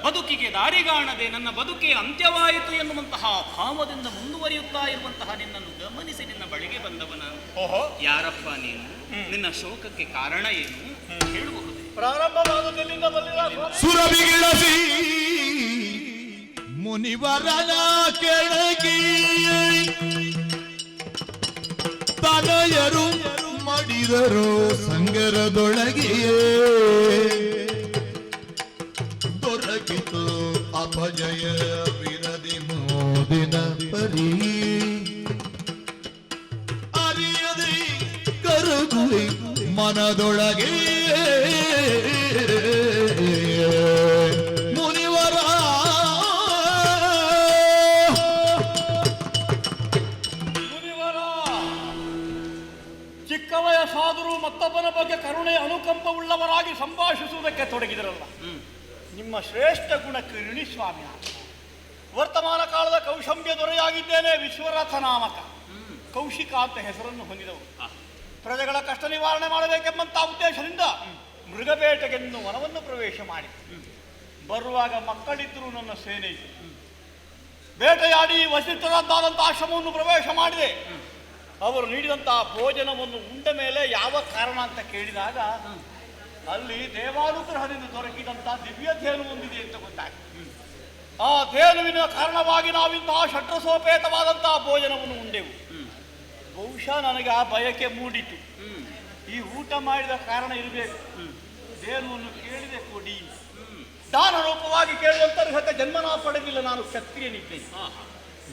ಬದುಕಿಗೆ ದಾರಿಗಾಣದೆ ನನ್ನ ಬದುಕೇ ಅಂತ್ಯವಾಯಿತು ಎನ್ನುವಂತಹ ಭಾವದಿಂದ ಮುಂದುವರಿಯುತ್ತಾ ಇರುವಂತಹ ನಿನ್ನನ್ನು ಗಮನಿಸಿ ನಿನ್ನ ಬಳಿಗೆ ಬಂದವನ. ಯಾರಪ್ಪ ನೀನು? ನಿನ್ನ ಶೋಕಕ್ಕೆ ಕಾರಣ ಏನು ಹೇಳಬಹುದೇ? ಪ್ರಾರಂಭವಾದದಲ್ಲಿಂದ ಬಲ್ಲಿಲ್ಲ ಸುರಬಿಗಿಳಸಿ ಮುನಿವರನ ಕೆಳಗಿ ತನಯರು ಮಾಡಿದರು ಸಂಗರದೊಳಗೆಯೇ ದೊರಕಿತು ಅಪಜಯ ವಿರದಿ ಮೋದಿನ ಪರಿ ಅರಿಯದೆ ಕರಗುವೆ ಮನದೊಳಗೆ ಮುನಿವರ ಚಿಕ್ಕ ವಯಸ್ಸಾದರೂ ಮತ್ತೊಬ್ಬನ ಬಗ್ಗೆ ಕರುಣೆ ಅನುಕಂಪವುಳ್ಳವರಾಗಿ ಸಂಭಾಷಿಸುವುದಕ್ಕೆ ತೊಡಗಿದರಲ್ಲ, ನಿಮ್ಮ ಶ್ರೇಷ್ಠ ಗುಣಕ್ಕೆ ಋಣಿ ಸ್ವಾಮಿ. ವರ್ತಮಾನ ಕಾಲದ ಕೌಶಂಬ್ಯ ದೊರೆಯಾಗಿದ್ದೇನೆ. ವಿಶ್ವರಥ ನಾಮಕ ಕೌಶಿಕ ಅಂತ ಹೆಸರನ್ನು ಹೊಂದಿದವರು. ಪ್ರಜೆಗಳ ಕಷ್ಟ ನಿವಾರಣೆ ಮಾಡಬೇಕೆಂಬಂತ ಉದ್ದೇಶದಿಂದ ಮೃಗಬೇಟೆಗೆಂದು ವನವನ್ನು ಪ್ರವೇಶ ಮಾಡಿ ಬರುವಾಗ ಮಕ್ಕಳಿದ್ದರೂ ನನ್ನ ಸೇನೆ ಬೇಟೆಯಾಡಿ ವಸಿಷ್ಠರಾದಂಥ ಆಶ್ರಮವನ್ನು ಪ್ರವೇಶ ಮಾಡಿದೆ. ಅವರು ನೀಡಿದಂತಹ ಭೋಜನವನ್ನು ಉಂಡ ಮೇಲೆ ಯಾವ ಕಾರಣ ಅಂತ ಕೇಳಿದಾಗ ಅಲ್ಲಿ ದೇವಾನುಗ್ರಹದಿಂದ ದೊರಕಿದಂಥ ದಿವ್ಯ ಧೇನು ಹೊಂದಿದೆ ಅಂತ ಗೊತ್ತಾಗ್ತದೆ. ಆ ಧೇನುವಿನ ಕಾರಣವಾಗಿ ನಾವಿಂತಹ ಷಡ್ರಸೋಪೇತವಾದಂತಹ ಭೋಜನವನ್ನು ಉಂಡೆವು. ಬಹುಶಃ ನನಗೆ ಆ ಬಯಕೆ ಮೂಡಿತು. ಈ ಊಟ ಮಾಡಿದ ಕಾರಣ ಇರಬೇಕು. ಧೇನುವನ್ನು ಕೇಳಿದೆ ಕೊಡಿ. ದಾನ ರೂಪವಾಗಿ ಕೇಳುವಂತ ಅರ್ಹತೆ ಜನ್ಮನ ಪಡೆದಿಲ್ಲ. ನಾನು ಕ್ಷತ್ರಿಯನಿದ್ದೇನೆ.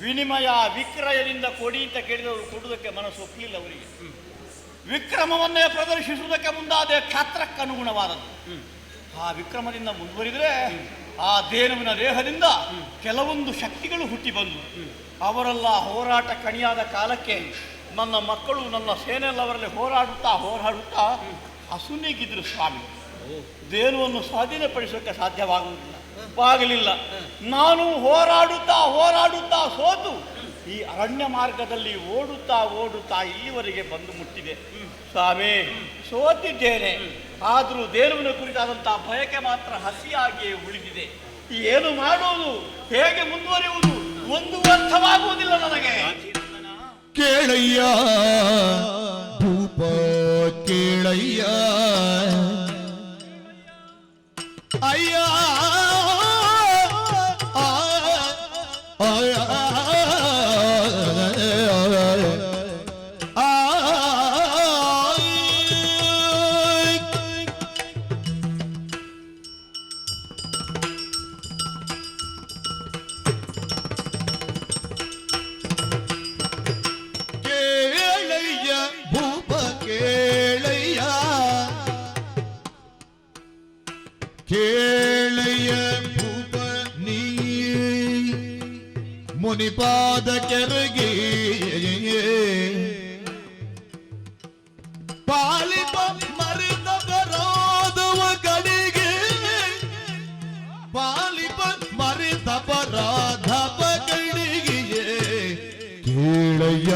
ವಿನಿಮಯ ವಿಕ್ರಯದಿಂದ ಕೊಡಿ ಅಂತ ಕೇಳಿದವರು ಕೊಡುವುದಕ್ಕೆ ಮನಸ್ಸು ಒಪ್ಪಲಿಲ್ಲ ಅವರಿಗೆ. ವಿಕ್ರಮವನ್ನೇ ಪ್ರದರ್ಶಿಸುವುದಕ್ಕೆ ಮುಂದಾದ ಕ್ಷಾತ್ರಕ್ಕನುಗುಣವಾದದ್ದು. ಆ ವಿಕ್ರಮದಿಂದ ಮುಂದುವರಿದರೆ ಆ ಧೇನುವಿನ ದೇಹದಿಂದ ಕೆಲವೊಂದು ಶಕ್ತಿಗಳು ಹುಟ್ಟಿ ಬಂದು ಅವರೆಲ್ಲ ಹೋರಾಟ ಕಣಿಯಾದ ಕಾಲಕ್ಕೆ ನನ್ನ ಮಕ್ಕಳು ನನ್ನ ಸೇನೆಯಲ್ಲವರಲ್ಲಿ ಹೋರಾಡುತ್ತಾ ಅಸುನೀಗಿದ್ರು ಸ್ವಾಮಿ. ಧೇನುವನ್ನು ಸ್ವಾಧೀನಪಡಿಸೋಕ್ಕೆ ಸಾಧ್ಯವಾಗಲಿಲ್ಲ. ನಾನು ಹೋರಾಡುತ್ತಾ ಸೋತು ಈ ಅರಣ್ಯ ಮಾರ್ಗದಲ್ಲಿ ಓಡುತ್ತಾ ಇಲ್ಲಿವರೆಗೆ ಬಂದು ಮುಟ್ಟಿದೆ ಸ್ವಾಮಿ. ಸೋತಿದ್ದೇನೆ. ಆದರೂ ಧೇನುವಿನ ಕುರಿತಾದಂತಹ ಬಯಕೆ ಮಾತ್ರ ಹಸಿಯಾಗಿಯೇ ಉಳಿದಿದೆ. ಏನು ಮಾಡೋದು, ಹೇಗೆ ಮುಂದುವರಿಯುವುದು ಒಂದು ಅರ್ಥವಾಗುವುದಿಲ್ಲ ನನಗೆ. ಕೇಳಯ್ಯ ಭೂಪ ಕೇಳಯ್ಯ ಅಯ್ಯ ಕೇಳಯ್ಯ ಭೂಪ ಕೇಳಯ್ಯ ಮುನಿಪಾದ ಕೆರಗಿ ಪಾಲಿಪ ಮರಿದ ಬರಾದವ ಕಡೆಗೆ ಪಾಲಿಪ ಮರಿದ ಬರಾಧವ ಕಡೆಗೆ ಕೇಳಯ್ಯ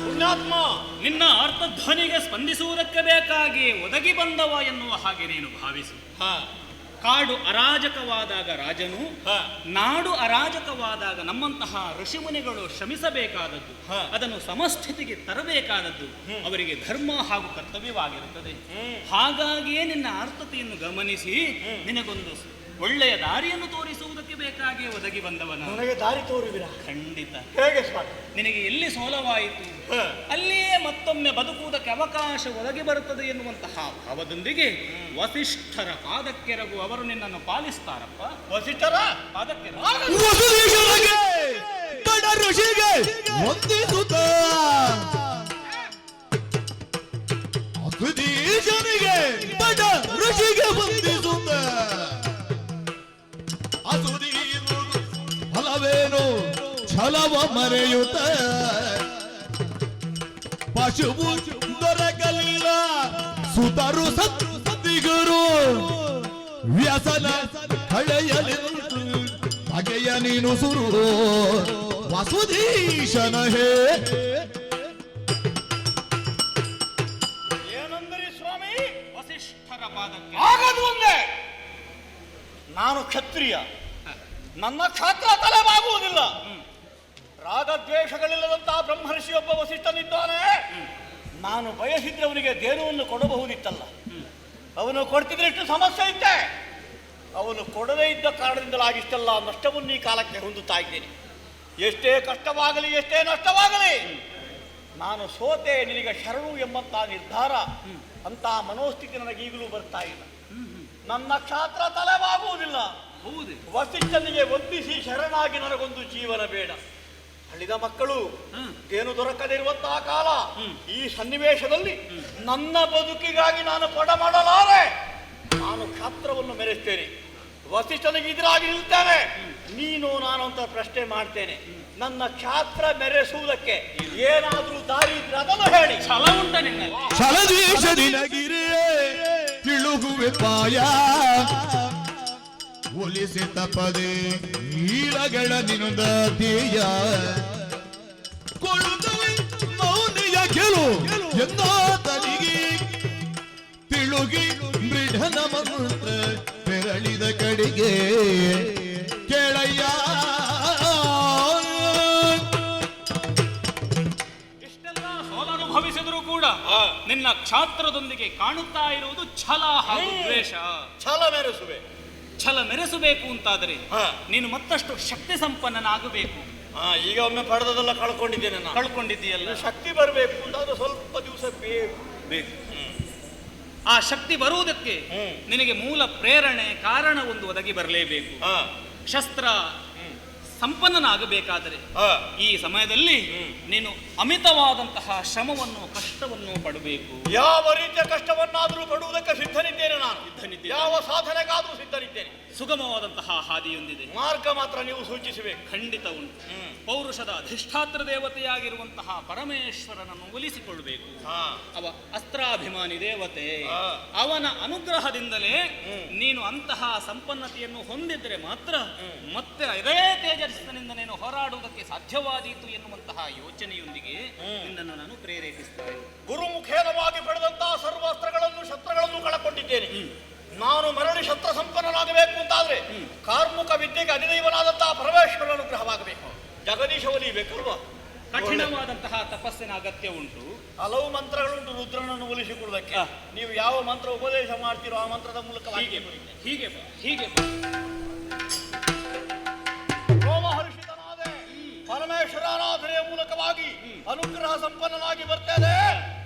ಪುಣ್ಯಾತ್ಮ, ನಿನ್ನ ಅರ್ಥಧ್ವನಿಗೆ ಸ್ಪಂದಿಸುವುದಕ್ಕೆ ಬೇಕಾಗಿ ಒದಗಿ ಬಂದವ ಎನ್ನುವ ಹಾಗೆ ನೀನು ಭಾವಿಸು. ಕಾಡು ಅರಾಜಕವಾದಾಗ ರಾಜನು, ನಾಡು ಅರಾಜಕವಾದಾಗ ನಮ್ಮಂತಹ ಋಷಿಮುನಿಗಳು ಶ್ರಮಿಸಬೇಕಾದದ್ದು, ಅದನ್ನು ಸಮಸ್ಥಿತಿಗೆ ತರಬೇಕಾದದ್ದು ಅವರಿಗೆ ಧರ್ಮ ಹಾಗೂ ಕರ್ತವ್ಯವಾಗಿರುತ್ತದೆ. ಹಾಗಾಗಿಯೇ ನಿನ್ನ ಆರ್ತತೆಯನ್ನು ಗಮನಿಸಿ ನಿನಗೊಂದು ಒಳ್ಳೆಯ ದಾರಿಯನ್ನು ತೋರಿಸುವುದಕ್ಕೆ ಬೇಕಾಗಿ ಒದಗಿ ಬಂದವನ. ನನಗೆ ದಾರಿ ತೋರುವಿರಾ? ಖಂಡಿತ. ಹೇಗೆ ಸ್ವಾಮಿ? ನಿನಗೆ ಎಲ್ಲಿ ಸೋಲವಾಯಿತು ಅಲ್ಲಿಯೇ ಮತ್ತೊಮ್ಮೆ ಬದುಕುವುದಕ್ಕೆ ಅವಕಾಶ ಒದಗಿ ಬರುತ್ತದೆ ಎನ್ನುವಂತಹ ಭಾವದೊಂದಿಗೆ ವಸಿಷ್ಠರ ಪಾದಕ್ಕೆರಗು ಅವರು ನಿನ್ನನ್ನು ಪಾಲಿಸ್ತಾರಪ್ಪ. ವಸಿಷ್ಠರ ಪಾದಕ್ಕೆ ವಸುದೇಶನಿಗೆ ಕಡ ಋಷಿಗೆ ವಂದಿಸುತ್ತ ವಸುದೇಶನಿಗೆ ಕಡ ಋಷಿಗೆ ವಂದಿಸುತ್ತ ಅಸುದೀರು ಫಲವೇನು ಛಲವ ಮರೆಯುತ್ತ ಪಶುವು ದೊರಕಲಿಲ್ಲ ಸುತರು ಸತ್ತಿಗರು ವ್ಯಸನ ಕಳೆಯಲಿಂದು ಬಗೆಯ ನೀನು ಸುರು ವಸುಧೀಶನ ಹೇ. ಏನಂದ್ರಿ ಸ್ವಾಮಿ? ವಸಿಷ್ಠರ ಪಾದಕ್ಕೆ ಆಗದು ಒಂದೇ. ನಾನು ಕ್ಷತ್ರಿಯ, ನನ್ನ ಕ್ಷಾತ್ರ ತಲೆಬಾಗುವುದಿಲ್ಲ. ರಾಗದ್ವೇಷಗಳಿಲ್ಲದಂತಹ ಬ್ರಹ್ಮರ್ಷಿಯೊಬ್ಬ ವಸಿಷ್ಠನಿದ್ದಾನೆ. ನಾನು ಬಯಸಿದ್ರೆ ಅವನಿಗೆ ದೇನುವನ್ನು ಕೊಡಬಹುದಿತ್ತಲ್ಲ. ಅವನು ಕೊಡ್ತಿದ್ರೆ ಇಷ್ಟು ಸಮಸ್ಯೆ ಇತ್ತೆ. ಅವನು ಕೊಡದೇ ಇದ್ದ ಕಾರಣದಿಂದಲಾಗಿಷ್ಟೆಲ್ಲ ನಷ್ಟವನ್ನು ಈ ಕಾಲಕ್ಕೆ ಹೊಂದುತ್ತಾ ಇದ್ದೇನೆ. ಎಷ್ಟೇ ಕಷ್ಟವಾಗಲಿ, ಎಷ್ಟೇ ನಷ್ಟವಾಗಲಿ, ನಾನು ಸೋತೆ ನಿನಗೆ ಶರಣು ಎಂಬಂತಹ ನಿರ್ಧಾರ, ಅಂತಹ ಮನೋಸ್ಥಿತಿ ನನಗೆ ಈಗಲೂ ಬರ್ತಾ ಇಲ್ಲ. ನನ್ನ ಕ್ಷಾತ್ರ ತಲೆಬಾಗುವುದಿಲ್ಲ. ಹೌದು. ವಸಿಷ್ಠನಿಗೆ ವಂದಿಸಿ ಶರಣಾಗಿ ನನಗೊಂದು ಜೀವನ ಬೇಡ. ಹಳ್ಳಿದ ಮಕ್ಕಳು ಏನು ದೊರಕದಿರುವಂತಹ ಕಾಲ. ಈ ಸನ್ನಿವೇಶದಲ್ಲಿ ನನ್ನ ಬದುಕಿಗಾಗಿ ನಾನು ಪಡ ಮಾಡಲಾರೆ. ನಾನು ಕ್ಷಾತ್ರವನ್ನು ಮೆರೆಸ್ತೇನೆ, ವಸಿಷ್ಠನಿಗೆ ಎದುರಾಗಿ ನಿಲ್ತೇನೆ. ನೀನು ನಾನು ಅಂತ ಪ್ರಶ್ನೆ ಮಾಡ್ತೇನೆ. ನನ್ನ ಕ್ಷಾತ್ರ ಮೆರೆಸುವುದಕ್ಕೆ ಏನಾದ್ರೂ ದಾರಿ ಇದ್ರೆ ಅದನ್ನು ಹೇಳಿ. ಛಲ ಉಂಟ ನಿನ್ನಲ್ಲಿ? ಛಲದೇಶ ನಿನಗಿರೇ ತಿಳುಗುವೆ ಪಾಯ ಒಲಿಸಿ ತಪ್ಪದೆ ಈಳಗಳ ನಿನುದ ಧ್ಯೇಯ ಕೊಡುತ್ತವೆ ಮೌನಿಯ ಗೆಲು ಎಂದಾತನಿಗೆ ತಿಳುಗಿ ಮೃಢನ ಮಂತ್ರ ಬೆರಳಿದ ಕಡೆಗೆ ಕೇಳಯ್ಯ. ಇಷ್ಟೆಲ್ಲ ಸೋಲನುಭವಿಸಿದರೂ ಕೂಡ ನಿನ್ನ ಕ್ಷಾತ್ರದೊಂದಿಗೆ ಕಾಣುತ್ತಾ ಇರುವುದು ಛಲ ಹಾಗೂ ದ್ವೇಷ. ಛಲ ಮೆರೆಸುವೆ. ಛಲ ಮೆರೆಸಬೇಕು ಅಂತಾದರೆ ನೀನು ಮತ್ತಷ್ಟು ಶಕ್ತಿ ಸಂಪನ್ನನಾಗಬೇಕು. ಈಗ ಒಮ್ಮೆ ಪಡೆದದೆಲ್ಲ ಕಳ್ಕೊಂಡಿದ್ದೇನೆ ನಾನು. ಕಳ್ಕೊಂಡಿದ್ದೀಯಲ್ಲ, ಶಕ್ತಿ ಬರಬೇಕು ಅಂತಾದ್ರೆ ಸ್ವಲ್ಪ ದಿವಸ ಬೇಕು. ಆ ಶಕ್ತಿ ಬರುವುದಕ್ಕೆ ನಿನಗೆ ಮೂಲ ಪ್ರೇರಣೆ ಕಾರಣ ಒಂದು ಒದಗಿ ಬರಲೇಬೇಕು. ಶಸ್ತ್ರ ಸಂಪನ್ನನಾಗಬೇಕಾದರೆ ಈ ಸಮಯದಲ್ಲಿ ನೀನು ಅಮಿತವಾದಂತಹ ಶ್ರಮವನ್ನು ಕಷ್ಟವನ್ನು ಪಡಬೇಕು. ಯಾವ ರೀತಿಯ ಕಷ್ಟವನ್ನಾದರೂ ಪಡುವುದಕ್ಕೆ ಸಿದ್ಧನಿದ್ದೇನೆ ನಾನು. ಯಾವ ಸಾಧನೆಗಾದರೂ ಸಿದ್ಧನಿದ್ದೇನೆ. ಸುಗಮವಾದಂತಹ ಹಾದಿಯೊಂದಿದೆ, ಮಾರ್ಗ ಮಾತ್ರ ನೀವು ಸೂಚಿಸಬೇಕು. ಖಂಡಿತ ಉಂಟು. ಪೌರುಷದ ಅಧಿಷ್ಠಾತ್ರ ದೇವತೆಯಾಗಿರುವಂತಹ ಪರಮೇಶ್ವರನನ್ನು ಒಲಿಸಿಕೊಳ್ಳಬೇಕು. ಅವ ಅಸ್ತ್ರಾಭಿಮಾನಿ ದೇವತೆ. ಅವನ ಅನುಗ್ರಹದಿಂದಲೇ ನೀನು ಅಂತಹ ಸಂಪನ್ನತೆಯನ್ನು ಹೊಂದಿದ್ರೆ ಮಾತ್ರ ಮತ್ತೆ ಅದೇ ತೇಜಸ್ಸಿನಿಂದ ನೀನು ಹೋರಾಡುವುದಕ್ಕೆ ಸಾಧ್ಯವಾದೀತು ಎನ್ನುವಂತಹ ಯೋಚನೆಯೊಂದಿಗೆ ನಿನ್ನನ್ನು ನಾನು ಪ್ರೇರೇಪಿಸ್ತೇನೆ. ಗುರುಮುಖೇನವಾಗಿ ಪಡೆದಂತಹ ಸರ್ವಾಸ್ತ್ರಗಳನ್ನು ಶಸ್ತ್ರಗಳನ್ನು ಕಳಕೊಂಡಿದ್ದೇನೆ. ನಾನು ಮರಳಿ ಶಸ್ತ್ರ ಸಂಪನ್ನನಾಗಬೇಕು ಅಂತಾದ್ರೆ ಕಾರ್ಮುಕ ವಿದ್ಯೆಗೆ ಅಧಿದೈವನಾದಂತಹ ಪರಮೇಶ್ವರನ ಅನುಗ್ರಹವಾಗಬೇಕು. ಜಗದೀಶ ಒಲಿಬೇಕಲ್ವಾ? ಕಠಿಣವಾದಂತಹ ತಪಸ್ಸಿನ ಅಗತ್ಯ ಉಂಟು. ಹಲವು ಮಂತ್ರಗಳುಂಟು ರುದ್ರನನ್ನು ಒಲಿಸಿಕೊಳ್ಳುವುದಕ್ಕೆ. ನೀವು ಯಾವ ಮಂತ್ರ ಉಪದೇಶ ಮಾಡ್ತೀರೋ ಆ ಮಂತ್ರದ ಮೂಲಕ ಹೀಗೆ ರೋಮಹರ್ಷಿತನಾದೆ ಪರಮೇಶ್ವರನಾಧನೆಯ ಮೂಲಕವಾಗಿ ಅನುಗ್ರಹ ಸಂಪನ್ನನಾಗಿ ಬರ್ತೇನೆ.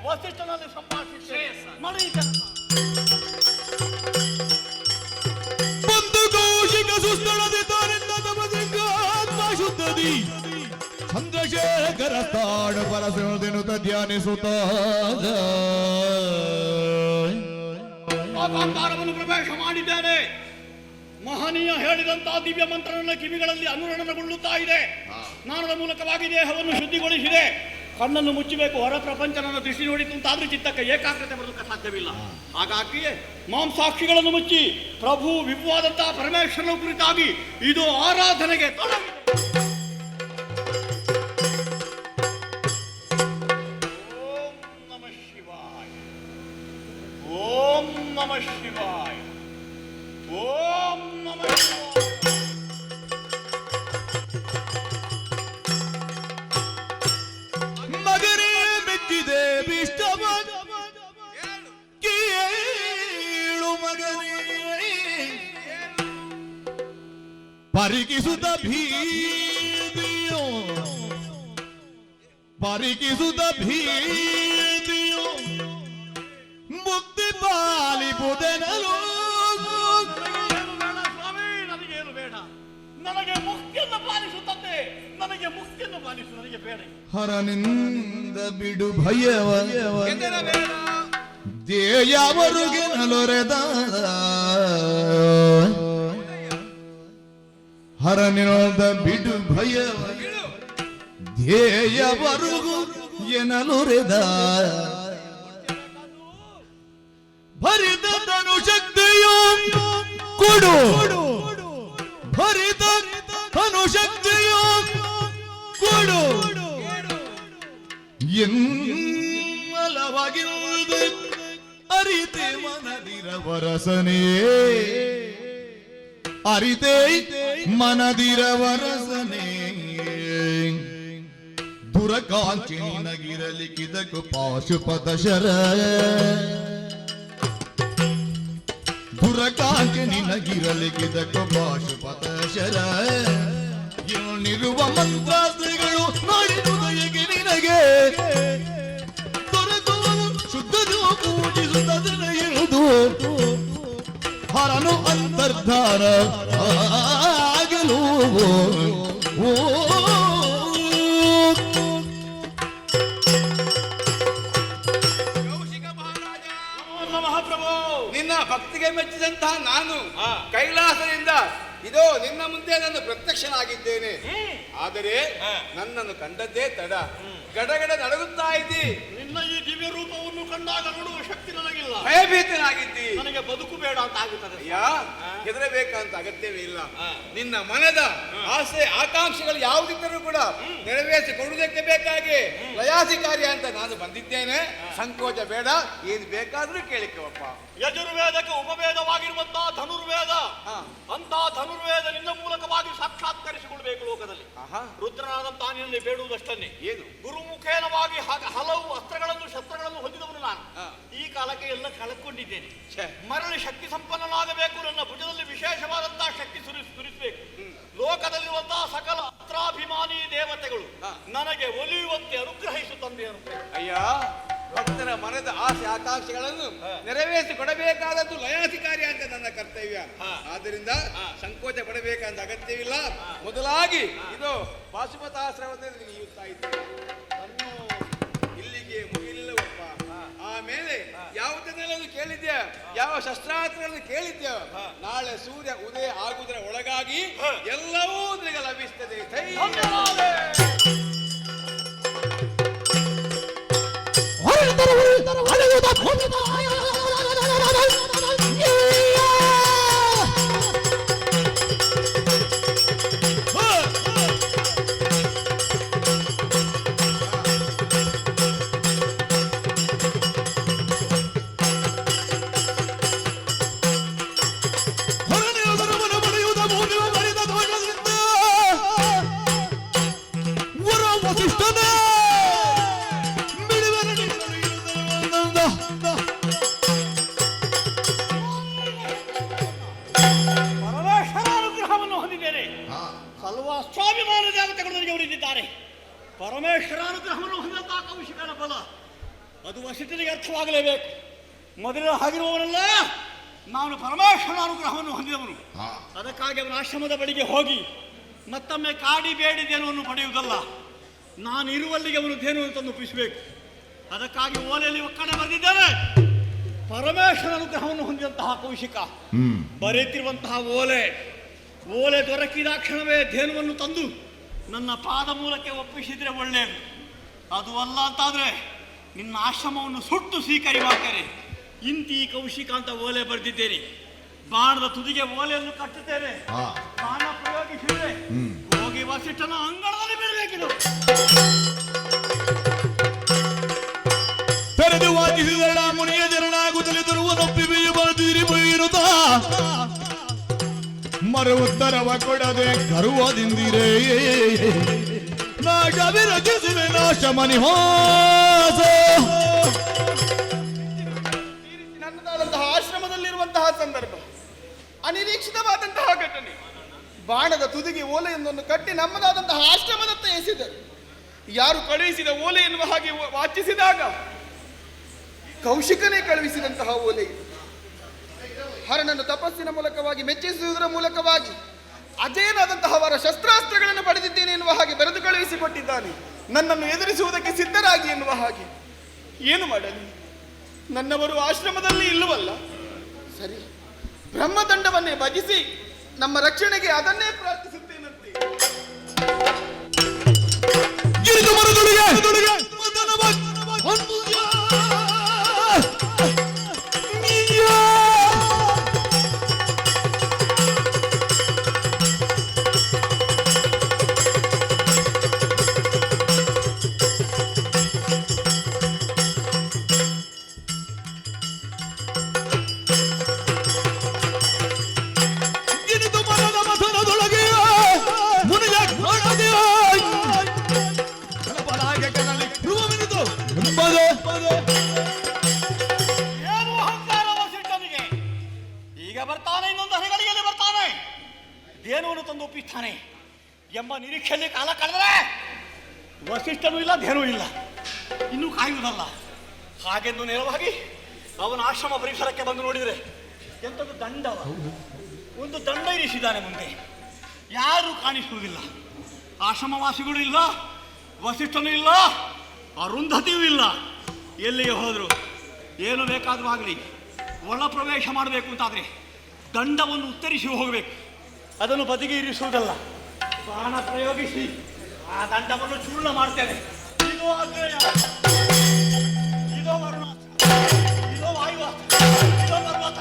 ವಸಿಷ್ಠನಲ್ಲಿ ಸಂಭಾಷಿಸಿ ಬಂದು ಕೌಶಿಕ ಸುಸ್ಥಳದಿ ತಾರಿಂದ ತಪಸಿಂಗ ಪೌರುಷದಿ ಚಂದ್ರಶೇಖರ ತಾಡ ಪರಸೆನುತ ಧ್ಯಾನಿಸುತ್ತ ಪಾತಾಂತರವನ್ನು ಪ್ರವೇಶ ಮಾಡಿದ್ದೇನೆ. ಮಹನೀಯ ಹೇಳಿದಂತಹ ದಿವ್ಯ ಮಂತ್ರ ನನ್ನ ಕಿವಿಗಳಲ್ಲಿ ಅನುರಣನಗೊಳ್ಳುತ್ತಾ ಇದೆ. ಸ್ನಾನದ ಮೂಲಕವಾಗಿ ದೇಹವನ್ನು ಶುದ್ಧಿಗೊಳಿಸಿದೆ. ಕಣ್ಣನ್ನು ಮುಚ್ಚಬೇಕು, ಹೊರ ಪ್ರಪಂಚ ನನ್ನ ದೃಷ್ಟಿ ನೋಡಿತು ಅಂತಾದ್ರೂ ಚಿತ್ತಕ್ಕೆ ಏಕಾಗ್ರತೆ ಬರಲಿಕ್ಕೆ ಸಾಧ್ಯವಿಲ್ಲ. ಹಾಗಾಗಿಯೇ ಮಾಂಸಾಕ್ಷಿಗಳನ್ನು ಮುಚ್ಚಿ ಪ್ರಭು ವಿಭುವಾದಂತಹ ಪರಮೇಶ್ವರನ ಕುರಿತಾಗಿ ಇದು ಆರಾಧನೆಗೆ ತೊಡಗಿದೆ. ಓಂ ನಮಃ ಶಿವಾಯ, ಓಂ ನಮಃ ಶಿವಾಯ, ಓಂ ನಮಃ ಶಿವಾಯ. ಮಗನೇ ಮೆಚ್ಚಿದೆ ವಿಷ್ಟವ ಕೇಳು ಮಗನೇ ಪರಿಕಿಸುತ್ತ ಭೀತಿಯೋ ಮುಕ್ತಿ ಪಾಲಿಪುದೆನಲು ಸ್ವಾಮಿ, ನನಗೇನು ಬೇಡ. ನನಗೆ ಮುಕ್ತಿಯನ್ನು ಪಾಲಿಸುತ್ತದೆ. ನನಗೆ ಮುಕ್ತಿಯನ್ನು ಪಾಲಿಸು, ನನಗೆ ಬೇಡ. ಹರನಿಂದ ಬಿಡು ಭಯವ ದೇಯವರುಗೆ ನಲೊರೆದ ಹರನಿಂದ ಬಿಡು ಭಯವ ಧ್ಯೇಯವರುಗು ಎನಲೊರೆದ ಭರಿತ ತನು ಶಕ್ತಿಯೋ ಕೊಡು ಭರಿತ ತನು ಶಕ್ತಿಯೋ ಕೊಡು ಎನ್ನಲವಾಗಿರುವುದು ಅರಿತೆ ಮನದಿರವರಸನೇ ಅರಿತೆ ಮನದಿರವರಸನೇ ದುರಕಾಂಕ್ಷಿ ನಿನಗಿರಲಿಕ್ಕಿದಕು ಪಾಶುಪತ ಶರ ದುರಕಾಂಕ್ಷಿ ನಿನಗಿರಲಿಕ್ಕಿದಕು ಪಾಶುಪತ ಶರ ಇವನಿರುವ ಮಂತ್ರಾಸ್ತ್ರಗಳು ನಾಡಿನುದಯಗೆ ನಿನಗೆ ದೊರೆತುವನು ಶುದ್ಧದು ಪೂಜಿಸುತ್ತದನ್ನು ಇರುವುದು ಹರನು ಅಂತರ್ಧಾನ ಆಗಲು ಮಹಾಪ್ರಭು, ನಿನ್ನ ಭಕ್ತಿಗೆ ಮೆಚ್ಚಿದಂತಹ ನಾನು ಕೈಲಾಸದಿಂದ ಇದೋ ನಿನ್ನ ಮುಂದೆ ನಾನು ಪ್ರತ್ಯಕ್ಷನಾಗಿದ್ದೇನೆ. ಆದರೆ ನನ್ನನ್ನು ಕಂಡದ್ದೇ ತಡ. ಗಡಗಡ ನಡಗುತ್ತಾ ಇದ್ದಿ. ನಿನ್ನ ಈ ದಿವ್ಯ ರೂಪವನ್ನು ಕಂಡಾಗ ನೋಡುವ ಶಕ್ತಿ ನನಗಿಲ್ಲ. ಭಯಭೀತನಾಗಿದ್ದಿ. ನನಗೆ ಬದುಕು ಬೇಡ ಅಂತ ಆಗುತ್ತದೆ. ಅಯ್ಯ, ಹೆದರಬೇಕಂತ ಅಗತ್ಯವೇ ಇಲ್ಲ. ನಿನ್ನ ಮನದ ಆಸೆ ಆಕಾಂಕ್ಷೆಗಳು ಯಾವುದಿದ್ದರೂ ಕೂಡ ನೆರವೇರಿಸಿಕೊಡುವುದಕ್ಕೆ ಬೇಕಾಗಿ ಲಯಾಧಿಕಾರಿ ಅಂತ ನಾನು ಬಂದಿದ್ದೇನೆ. ಸಂಕೋಚ ಬೇಡ, ಏನ್ ಬೇಕಾದ್ರೂ ಕೇಳಿಕವಪ್ಪ. ಯಜುರ್ವೇದಕ್ಕೆ ಉಪವೇದವಾಗಿರುವಂತಹ ಧನುರ್ವೇದ, ಅಂತ ಧನುರ್ವೇದ ನಿನ್ನ ಮೂಲಕವಾಗಿ ಸಾಕ್ಷಾತ್ಕರಿಸಿಕೊಳ್ಬೇಕು ಲೋಕದಲ್ಲಿ. ರುದ್ರನಾದಂತಹ ನಿನ್ನಲ್ಲಿ ಬೇಡುವುದಷ್ಟನ್ನೇ. ಏನು? ಗುರುಮುಖೇನವಾಗಿ ಹಲವು ಅಸ್ತ್ರಗಳನ್ನು ಶಸ್ತ್ರಗಳನ್ನು ಹೊಂದಿದವನು ನಾನು. ಈ ಕಾಲಕ್ಕೆ ಎಲ್ಲ ಕಳೆದುಕೊಂಡಿದ್ದೇನೆ. ಮರಳಿ ಶಕ್ತಿ ಸಂಪನ್ನನಾಗಬೇಕು. ನನ್ನ ಭುಜದಲ್ಲಿ ವಿಶೇಷವಾದಂತಹ ಶಕ್ತಿ ಸುರಿಸಬೇಕು. ಲೋಕದಲ್ಲಿರುವಂತಹ ಸಕಲ ಅಸ್ತ್ರಾಭಿಮಾನಿ ದೇವತೆಗಳು ನನಗೆ ಒಲಿಯುವಂತೆ ಅನುಗ್ರಹಿಸು ತಂದೆ. ಅಯ್ಯ, ಭಕ್ತರ ಮನದ ಆಸೆ ಆಕಾಂಕ್ಷೆಗಳನ್ನು ನೆರವೇರಿಸಿಕೊಡಬೇಕಾದದ್ದು ಲಯಾಧಿಕಾರಿ ಅಂತ ನನ್ನ ಕರ್ತವ್ಯ. ಆದ್ದರಿಂದ ಸಂಕೋಚ ಪಡಬೇಕಂತ ಅಗತ್ಯವಿಲ್ಲ. ಮೊದಲಾಗಿ ಇದು ಪಾಶುಪತಾಶ್ರಮದಲ್ಲಿ ನಿಲ್ಲಿಯುತ್ತಾ ಇದ್ದೇನೆ. ಇಲ್ಲಿಗೆ ಮುಗಿಲಿಲ್ಲವಪ್ಪ. ಆಮೇಲೆ ಯಾವುದನ್ನೆಲ್ಲೂ ಕೇಳಿದ್ಯಾ, ಯಾವ ಶಸ್ತ್ರಾಸ್ತ್ರಗಳನ್ನು ಕೇಳಿದ್ಯಾ, ನಾಳೆ ಸೂರ್ಯ ಉದಯ ಆಗುವುದರ ಒಳಗಾಗಿ ಎಲ್ಲವೂ ನಿನಗೆ ಲಭಿಸ್ತದೆ. ಸ್ವಾಭಿಮಾನ ದೇವತೆಗಳು ನನಗೆ ಉಳಿದಿದ್ದಾರೆ. ಪರಮೇಶ್ವರಾನುಗ್ರಹವನ್ನು ಹೊಂದಿದಂತಹ ಕೌಶಿಕನ ಬಲ ಅದು ವಸಿಷ್ಠನಿಗೆ ಅರ್ಥವಾಗಲೇಬೇಕು. ಮೊದಲಿನ ಹಾಗಿರುವವನಲ್ಲ, ನಾನು ಪರಮೇಶ್ವರನ ಅನುಗ್ರಹವನ್ನು ಹೊಂದಿದವನು. ಅದಕ್ಕಾಗಿ ಅವನ ಆಶ್ರಮದ ಬಳಿಗೆ ಹೋಗಿ ಮತ್ತೊಮ್ಮೆ ಕಾಡಿ ಬೇಡಿ ಧೇನುವನ್ನು ಪಡೆಯುವುದಲ್ಲ, ನಾನು ಇರುವಲ್ಲಿಗೆ ಅವನು ಧೇನುವನ್ನು ತಂದು ಒಪ್ಪಿಸಬೇಕು. ಅದಕ್ಕಾಗಿ ಓಲೆಯಲ್ಲಿ ಒಕ್ಕಣೆ ಬರೆದಿದ್ದೇನೆ. ಪರಮೇಶ್ವರ ಅನುಗ್ರಹವನ್ನು ಹೊಂದಿದಂತಹ ಕೌಶಿಕ ಬರೆಯುತ್ತಿರುವಂತಹ ಓಲೆ ದೊರಕಿದ ಕ್ಷಣವೇ ಧೇನುವನ್ನು ತಂದು ನನ್ನ ಪಾದ ಮೂಲಕ್ಕೆ ಒಪ್ಪಿಸಿದ್ರೆ ಒಳ್ಳೆಯದು. ಅದು ಅಲ್ಲ ಅಂತಾದ್ರೆ ನಿನ್ನ ಆಶ್ರಮವನ್ನು ಸುಟ್ಟು ಸ್ವೀಕಾರಿ ಮಾಡ್ತೇನೆ. ಇಂತಿ ಕೌಶಿಕ ಅಂತ ಓಲೆ ಬರೆದಿದ್ದೇನೆ. ಬಾಣದ ತುದಿಗೆ ಓಲೆಯನ್ನು ಕಟ್ಟುತ್ತೇನೆ. ಬಾಣ ಪ್ರಯೋಗಿಸಿದ್ರೆ ಹೋಗಿ ವಸಿಷ್ಠನ ಅಂಗಳದಲ್ಲಿ ಬೀಳಬೇಕಿದು. ತೆರೆದು ವಾಚಿಸಿದಳ ಮುನಿಯ ಜರಣಾಗುತ್ತಲೇ ತರುವ ನಪ್ಪಿ ಬೀಯ ಬರೆದಿರಿ ಬೈರುತ್ತ ಮರು ಉತ್ತರವ ಕೊಡದೆ ಕರುವದಿಂದಿರೇ ನಾಶ ವಿರಚಿಸುವೆ ನಾಶ ಮನಿಹಾಸ. ನನ್ನದಾದಂತಹ ಆಶ್ರಮದಲ್ಲಿರುವಂತಹ ಸಂದರ್ಭ, ಅನಿರೀಕ್ಷಿತವಾದಂತಹ ಘಟನೆ. ಬಾಣದ ತುದಿಗೆ ಓಲೆಯೊಂದನ್ನು ಕಟ್ಟಿ ನಮ್ಮದಾದಂತಹ ಆಶ್ರಮದತ್ತ ಎಸೆದರು. ಯಾರು ಕಳುಹಿಸಿದ ಓಲೆ ಎನ್ನುವ ಹಾಗೆ ವಾಚಿಸಿದಾಗ ಕೌಶಿಕನೇ ಕಳುಹಿಸಿದಂತಹ ಓಲೆ ಇದು. ಹರನನ್ನು ತಪಸ್ಸಿನ ಮೂಲಕವಾಗಿ ಮೆಚ್ಚಿಸುವುದರ ಮೂಲಕವಾಗಿ ಅಜೇನಾದಂತಹ ಅವರ ಶಸ್ತ್ರಾಸ್ತ್ರಗಳನ್ನು ಪಡೆದಿದ್ದೇನೆ ಎನ್ನುವ ಹಾಗೆ ಬರೆದು ಕಳುಹಿಸಿಕೊಟ್ಟಿದ್ದಾನೆ. ನನ್ನನ್ನು ಎದುರಿಸುವುದಕ್ಕೆ ಸಿದ್ಧರಾಗಿ ಎನ್ನುವ ಹಾಗೆ. ಏನು ಮಾಡಲಿ, ನನ್ನವರು ಆಶ್ರಮದಲ್ಲಿ ಇಲ್ಲವಲ್ಲ. ಸರಿ, ಬ್ರಹ್ಮದಂಡವನ್ನೇ ಭಜಿಸಿ ನಮ್ಮ ರಕ್ಷಣೆಗೆ ಅದನ್ನೇ ಪ್ರಾರ್ಥಿಸುತ್ತೇನಂತೆ. ಏನು ಅಹಂಕಾರ ವಸಿಷ್ಠನಿಗೆ? ಈಗ ಬರ್ತಾನೆ, ಇನ್ನೊಂದು ಹರಿಗಳಿಗೆಯಲ್ಲಿ ಬರ್ತಾನೆ, ಧೇನುವನ್ನು ತಂದು ಒಪ್ಪಿಸ್ತಾನೆ ಎಂಬ ನಿರೀಕ್ಷೆಯಲ್ಲಿ ಕಾಲ ಕಳೆದರೆ ವಸಿಷ್ಠನೂ ಇಲ್ಲ, ಧೇನು ಇಲ್ಲ. ಇನ್ನೂ ಕಾಯುವುದಲ್ಲ. ಹಾಗೆಂದು ನೇರವಾಗಿ ಅವನ ಆಶ್ರಮ ಪರಿಸರಕ್ಕೆ ಬಂದು ನೋಡಿದರೆ ಎಂಥದ್ದು ದಂಡವ, ಒಂದು ದಂಡ ಇರಿಸಿದ್ದಾನೆ ಮುಂದೆ. ಯಾರು ಕಾಣಿಸುವುದಿಲ್ಲ. ಆಶ್ರಮವಾಸಿಗಳು ಇಲ್ಲ, ವಸಿಷ್ಠನೂ ಇಲ್ಲ, ಅರುಂಧತಿಯೂ ಇಲ್ಲ. ಎಲ್ಲಿಗೆ ಹೋದರು? ಏನು ಬೇಕಾದರೂ ಆಗಲಿ, ಒಳ ಪ್ರವೇಶ ಮಾಡಬೇಕು ಅಂತಾದರೆ ದಂಡವನ್ನು ಉತ್ತರಿಸಿ ಹೋಗಬೇಕು. ಅದನ್ನು ಬದಿಗೆ ಇರಿಸುವುದಲ್ಲ, ಬಾಣ ಪ್ರಯೋಗಿಸಿ ಆ ದಂಡವನ್ನು ಚೂರ್ಣ ಮಾಡ್ತೇನೆ. ಇದೋ ಅಗ್ನೇಯ, ಇದೋ ವರುಣಾಸ್ತ್ರ, ಇದೋ ವಾಯುವಾಸ್ತ್ರ, ಇದೋ ಪರ್ವತ.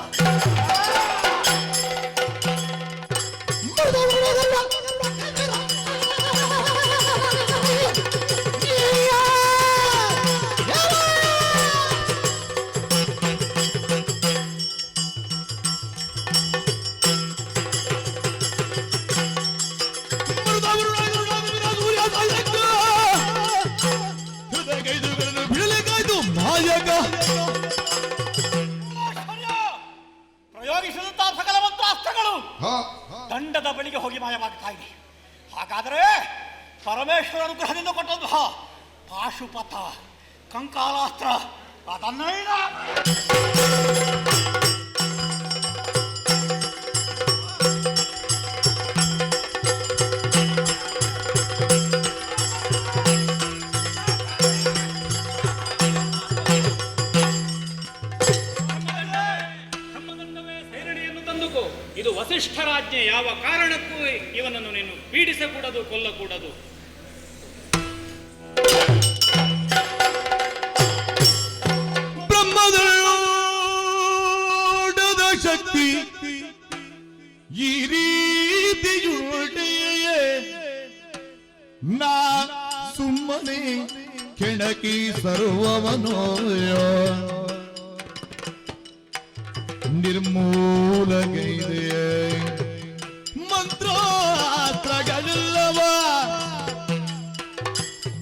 ಪ್ರಯೋಗಿಸಿದಂತಹ ಸಕಲ ಮಂತ್ರಾಸ್ತ್ರಗಳು ದಂಡದ ಬಳಿಗೆ ಹೋಗಿ ಮಾಯವಾಗ್ತಾ ಇದೆ. ಹಾಗಾದರೆ ಪರಮೇಶ್ವರ ಅನುಗ್ರಹದಿಂದ ಕೊಟ್ಟಂತಹ ಪಾಶುಪಥ, ಕಂಕಾಲಾಸ್ತ್ರ ಅದನ್ನೇನ ಇದು ವಸಿಷ್ಠರಾಜ್ಞೆ. ಯಾವ ಕಾರಣಕ್ಕೂ ಇವನನ್ನು ನೀನು ಪೀಡಿಸಕೂಡದು, ಕೊಲ್ಲಕೂಡದು. ಬ್ರಹ್ಮದೊಡದ ಶಕ್ತಿ ಈ ರೀತಿಯುಳ್ಳೆಯೇ ನಾ ಸುಮ್ಮನೆ ಕೆಣಕಿ ಸರ್ವವನೋಯ ನಿರ್ಮೂಲಗೈದೆ ಮಂತ್ರಾಸ್ತ್ರಗಳೆಲ್ಲವ